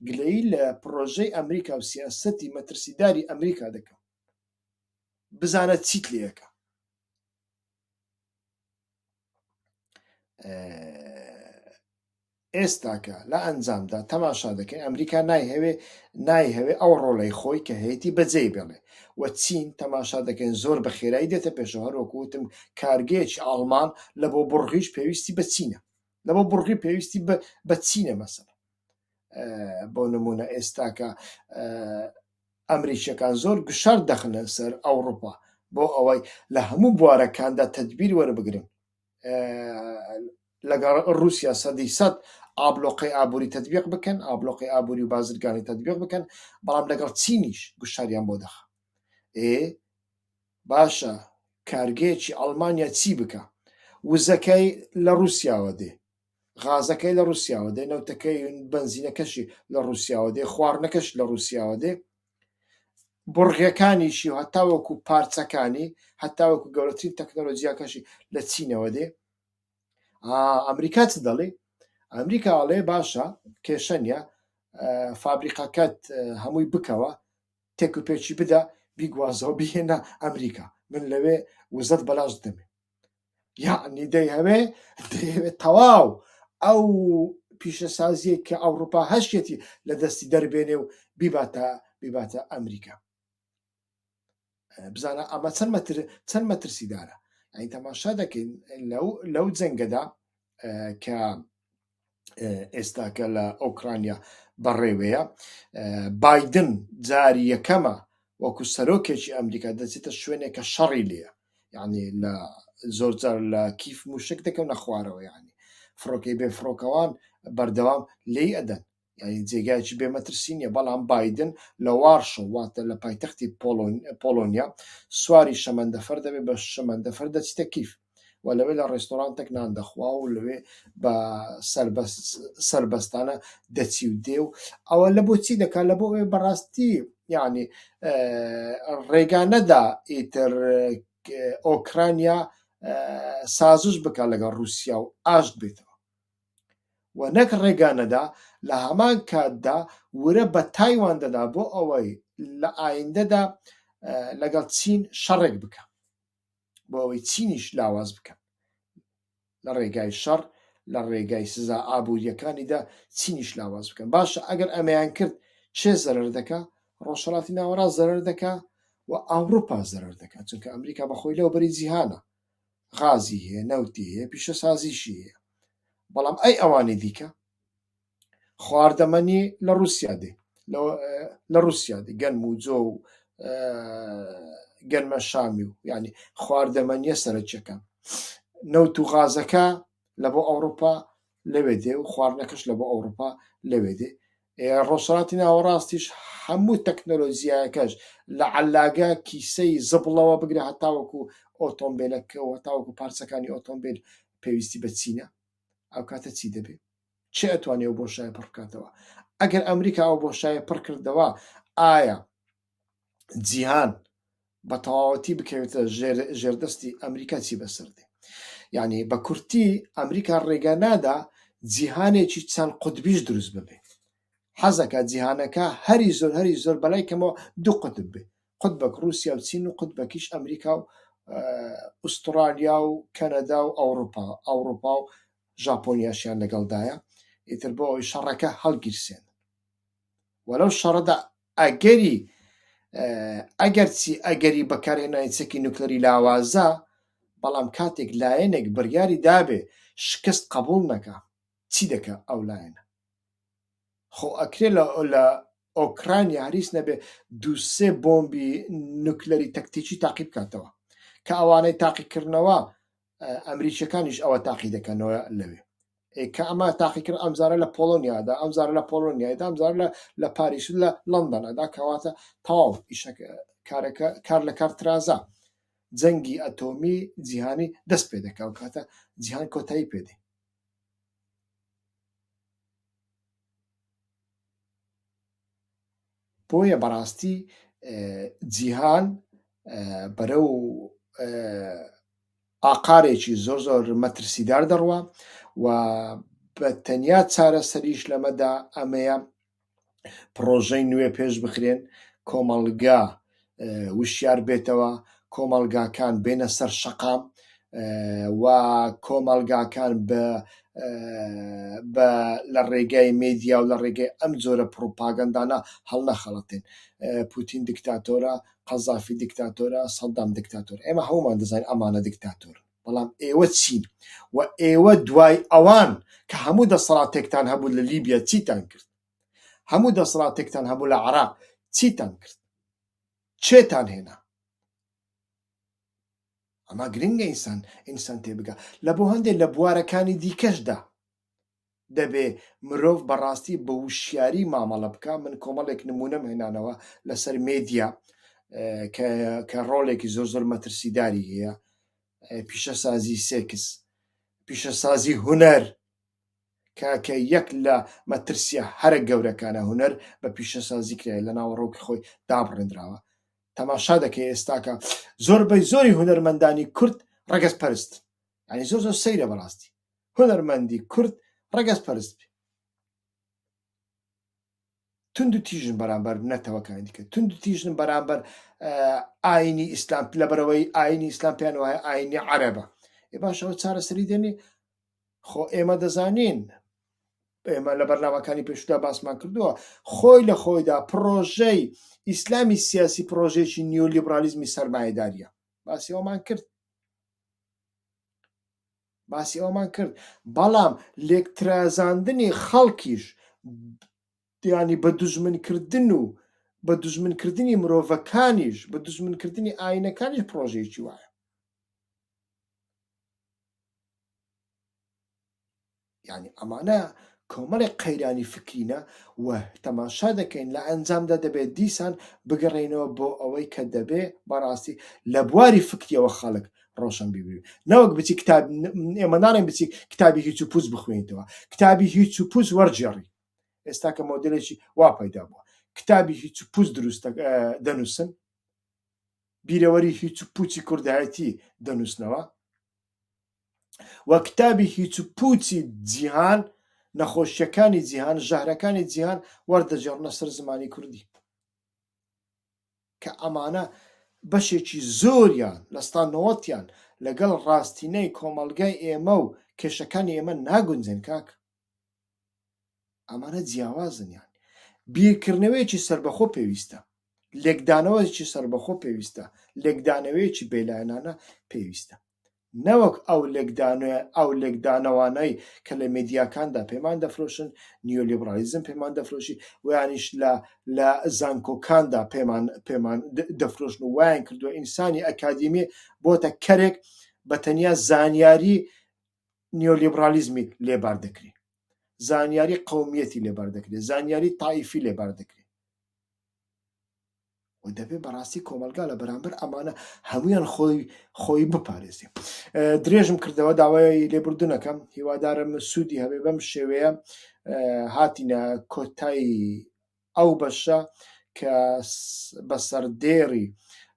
گلەی لە پرۆژەی ئەمریکا و سیاسەتی مەترسیداری ئەمریکا دەکەم. بزانە چیت لێەکە. ئێستاکە لە ئەنجامدا تەماشا دەکەین ئەمریکا نایهەوێ ئەو ڕۆڵەی خۆی کە هەیەی بەجێ بێڵێ و چین تەماشا دەکەین زۆر بە خێرایی دێتە پێشەوە. هەروەکوتم کارگەیەکی ئاڵمان لە بۆ بڕغیش پێویستی بە چینە، لە بۆ بڕغی پێویستی بە چینە. مەسەڵەن بۆ نمونە ئێستاکە ئەمریکیەکان زۆر گشار دەخنە سەر ئەوروپا بۆ ئەوەی لە هەموو بوارەکاندا تەدبیر وەربگرن لەگەڵ رووسیا 100% ئابلۆقی ئابووری تەطبیق بکەن، ئابلۆقی ئابووری و بازرگانی تەطبیق بکەن. بەڵام لەگەڵ چینیش گوشاریان بۆ دەخە. باشە کارگەیەکی ئەڵمانیا چی بکە؟ وزەکەی لە رووسیاوە دێ، غازەکەی لە رووسیاوە دێ، نەوتەکەی بنزینەکەشی لە رووسیاوە دێ، خواردنەکەش لە رووسیاوە دێ. بڕغیەکانیشی و هەتاوەکو پارچەکانی هەتاوەکو گەورەترین تەکنۆلۆژیاکەشی لە چینەوە دێ. ئەمریکا چ دەڵێ؟ ئەمریکاڵێ باشە کێشەنە فابریقەکەت هەمووی بکەوە تێک و پێچی بدە بیگوازەوە بهێنە ئەمریکا من لەوێ وزەت بەلاش دەمێ یعنی دەیەوێت تەواو ئەو پیشەسازیە کە ئەوروپا هەشتێتی لە دەستی دەربێنێ و بیباتە ئەمریکا. بزانە ئەمە چەند مەترسیدارە. ئەین تەماشا دەکەین لەو جەنگەدا کە ئێستاکە لە ئۆکرانیا بەڕێوەیە بایدن جاری یەکەمە وەکو سەرۆکێکی ئەمریکا دەچێتە شوێنێکە شەڕی لێە یعنی لە زۆرجار لە کیف موشک دەکەم نەخوارەوە یعنی فڕۆکەی بێ فڕۆکەوان بەردەوام لێی ئەدەن یعنی جێگایکی بێمەترسی نیە. بەڵام بایدن لە وارشۆ واتە لە پایتەختی پۆلۆنیا سواری شەمەندەفەر دەبێت بە شەمەندەفەر دەچێتە کیف و لەوێ لە ڕێستۆرانتێک نان دەخوا و لەوێ بە سربەستانە دەچی و دێ و ئەوە لە بۆچی دەکات لە بۆ ئەوێ بەڕاستی یعنی ڕێگانەدا ئیتر ئۆکرانیا سازش بکات لەگەڵ رووسیا و ئاشت بێتەوە و نەک ڕێگانەدا لە هەمان کاتدا ورە بە تایوان دەدا بۆ ئەوەی لە ئایندەدا لەگەڵ چین شەڕێک بکە بۆ ئەوەی چینیش لاواز بکە لە ڕێگای شەڕ لە ڕێگای سزا ئابوووریەکانیدا چینیش لاواز بکەن. باشە ئەگەر ئەمەیان کرد چێ زەرەر دەکا؟ ڕۆژهەڵاتی ناوەڕاست زەرەر دەکا و ئەوروپا زەرەر دەکات چونکە ئەمریکا بەخۆی لەو بەری جیهانە غازی هەیە نەوتی هەیە پیشەسازیشی هەیە. بەڵام ئەی ئەوانی دیکە خواردەمەنی لە رووسیا دێ گەنم و جۆ و گەنمە شامی و ینی خواردەمەنیە سەرچەکان نەوت و غازەکە لە بۆ ئەوروپا لەوێ دێ و خواردنەکەش لە بۆ ئەوروپا لەوێ دێ. ڕۆژهەڵاتی ناوەڕاستیش هەموو تەکنۆلۆژیایەکەش لە عەلاگە کیسەی زبڵەوە بگرە هەتاوەکو ئۆتۆمبیلەکەەوە تاوەکو پارچەکانی ئۆتۆمبیل پێویستی بە چینە ئەو کاتە چی دەبێت؟ چێ ئەتوانێت ئەو بۆشایە پڕ بکاتەوە؟ ئەگەر ئەمریکا ئەو بۆشایە پڕ کردەوە ئایا جیهان بە تەواوەتی بکەوێتە ژێردەستی ئەمریکا چی بەسەردێ؟ یعنی بە کورتی ئەمریکا ڕێگە نادا جیهانێکی چەند قوتبیش دروست ببێ حەزەکە جیهانەکە هەری زۆر بەلای کەمەوە دوو قوتب بێ قوتبەک رووسیا و چین و قوتبەکیش ئەمریکا و ئوسترالیا و کەنەدا و ئەوروپا و ژاپۆنیاشیان لەگەڵدایە ئیتر بۆ ئەوی شەڕەکە هەڵگیرسێن وەلەو شەڕەدا ئەگەری بەکارهێنانی چەکی نوکلەری لاوازە بەڵام کاتێک لایەنێک بڕیاری دابێ شکست قبول نەکا چی دەکە ئەو لایەنە؟ خۆ ئەکرێ لە ئۆکرانیا هەریس نەبێ دووسێ بۆمبی نوکلەری تەکتیکی تاقی بکاتەوە کە ئەوانەی تاقیکردنەوە ئەمریکیەکانیش ئەوە تاقی دەکەنەوە لەوێ کە ئەمە تاقیکرد ئەمزارە لە پۆلۆنیادا ئەمزارە لە پۆلۆنیایدا ئەمزار لە پاریس و لە لەندەنەدا کەواتە تەواو کار لە کارترازە جەنگی ئەتۆمی جیهانی دەست پێ دەکا و کاتە جیهان کۆتایی پێدێ. بۆیە بەڕاستی جیهان بەرەو ئاقارێکی زۆر مەترسیدار دەڕوا و بە تەنیا چارەسەریش لەمەدا ئەمەیە پرۆژەی نوێ پێش بخرێن کۆمەڵگا وشیار بێتەوە کۆمەڵگاکان بێنە سەر شەقام و کۆمەڵگاکان لە ڕێگای مێدیا و لە ڕێگای ئەم جۆرە پڕۆپاگەندانە هەڵنەخەڵەتێن پوتین دیکتاتۆرە قەزافی دیکتاتۆرە سەدام دیکتاتۆر ئێمە هەمومان دەزانین ئەمانە دیکتاتۆر بەڵام ئێوە چین و ئێوە دوای ئەوان کە هەموو دەسەڵاتێکتان هەبوو لە لیبیا چیتان کرد هەموو دەسەڵاتێکتان هەبوو لە عێراق چیتان کرد چێتان هێنا ئەمە گرنگە ئینسان تێبگا لە بۆ هەندێک لە بوارەکانی دیکەشدا دەبێ مرۆڤ بەڕاستی بە وشیاری مامەڵە بکە. من کۆمەڵێک نمونەم هێنانەوە لەسەر مێدیا کە ڕۆڵێکی زۆر مەترسیداری هەیە پیشەسازی سێکس پیشەسازی هونەر کە یەک لە مەترسیە هەرە گەورەکانە هونەر بە پیشەسازی کرای لە ناوەڕۆکی خۆی دابڕێنراوە تەماشا دەکەی ئێستاکە زۆربەی زۆری هونەرمەندانی کورد ڕەگەز پەرست، ینی زۆر زۆر سەیرە بەڕاستی هونەرمەندی کورد ڕەگەز پەرست بێ. تند و تیژن بەرامبەر نەتەوەکانی دیکە، تند و تیژن بەرامبەر ئاینی ئیسلام لەبەرەوەی ئاینی ئیسلام پێیان وایە ئاینی عەرەبە. باشەوە چارەسەری دێنی خۆ ئێمە دەزانین، ئێمە لە بەرنامەکانی پێشودا باسمان کردووە، خۆی لە خۆیدا پرۆژەی ئیسلامی سیاسی پرۆژێکی نیۆلیبرالیزمی سەرمایەداریە. باسی ئەومان کرد، بەڵام لێکترازاندنی خەڵکیش ینی بە دوژمنکردن و بە دوژمنکردنی مرۆڤەکانیش بە دوژمنکردنی ئاینەکانیش پرۆژەیەکی وایە. یعنی ئەمانە کۆمەڵێک قەیرانی فکرینە و تەماشا دەکەین لە ئەنجامدا دەبێت دیسان بگەڕێنەوە بۆ ئەوەی کە دەبێ بەڕاستی لە بواری فکریەوە خەڵک ڕۆشن ببێ، نەوەک بچی کتاب ئێمە ناڵێن بچی کتابی هیچ و پووز بخوێنیتەوە، کتابی هیچ و پووز وەرجێڕی. ئێستا کە مۆدلێکی وا پەیدا بووە کتابی هیچ و پووز دروست دەنووسن، بیرەوەری هیچ و پوچی کوردایەتی دەنووسنەوە، وە کتابی هیچ و پوچی جیهان نەخۆشیەکانی جیهان ژەهرەکانی جیهان وەردەجێڕنە سەر زمانی کوردی، کە ئەمانە بەشێکی زۆریان لە ستانەوەتیان لەگەڵ ڕاستینەی کۆمەڵگای ئێمە و کێشەکانی ئێمە ناگونجێن کاک. ئەمانە جیاوازنیان بیرکردنەوەیەکی سربەخۆ پێویستە، لێکدانەوەیەکی سربەخۆ پێویستە، لێکدانەوەیەکی بێلایەنانە پێویستە، نەوەک ئەو لێکدانەوانەی کە لە مێدیاکاندا پێمان دەفرۆشن، نیۆلیبرالیزم پێمان دەفرۆشی، ویانیش لە زانکۆکاندا پێمان دەفرۆشن و وایان کردووە ئینسانی ئەکادیمی بۆتە کەرێک بە تەنیا زانیاری نیۆلیبرالیزمی لێبار دەکرێت، زانیاری قەومیەتی لێبار دەکرێت، زانیاری تایفی لێبار دەکرێت. و دەبێت بەڕاستی کۆمەلگا لە بەرامبەر ئەمانە هەمویان خۆی بپارێزی. درێژم کردەوە داوای لێبوردنەکەم، هیوادارم سوودی هەبێ بەم شێوەیە هاتینە کۆتایی ئەو بەشە کە بە سەردێڕی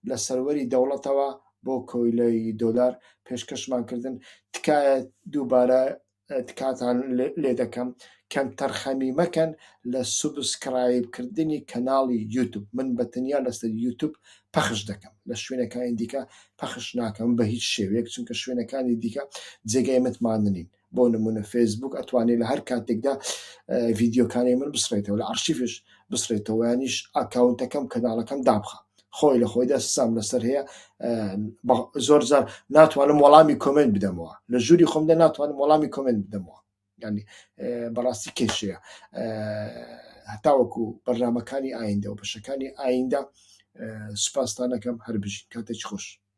لە سەروەری دەوڵەتەوە بۆ کۆیلەی دۆلار پێشکەشمان کردن. تکایە دووبارە تکاتان لێ دەکەم کەم تەرخەمی مەکەن لە سوبسکرایبکردنی کەناڵی یوتوب. من بەتەنیا لەسەر یوتوب پەخش دەکەم، لە شوێنەکانی دیکە پەخش ناکەم بە هیچ شێوەیەک، چونکە شوێنەکانی دیکە جێگای متماننین. بۆ نمونە فێسبوک ئەتوانێت لە هەر کاتێکدا ڤیددیۆکانی من بسڕێتەوە، لە ئارشیفش بسڕێتەوە، یانیش ئاکاونتەکەم کەناڵەکەم دابخە. خۆی لە خۆیدا سام لەسەر هەیە، زۆر جار ناتوانم وەڵامی کۆمنت بدەمەوە، لە ژووری خۆمدا ناتوانم وەڵامی کۆمنت بدەمەوە، ینی بەڕاستی کێشەیە. هەتاوەکو بەرنامەکانی ئایندە و بەشەکانی ئایندە سوپاستان دەکەم، هەر بژین، کاتێکی خۆش.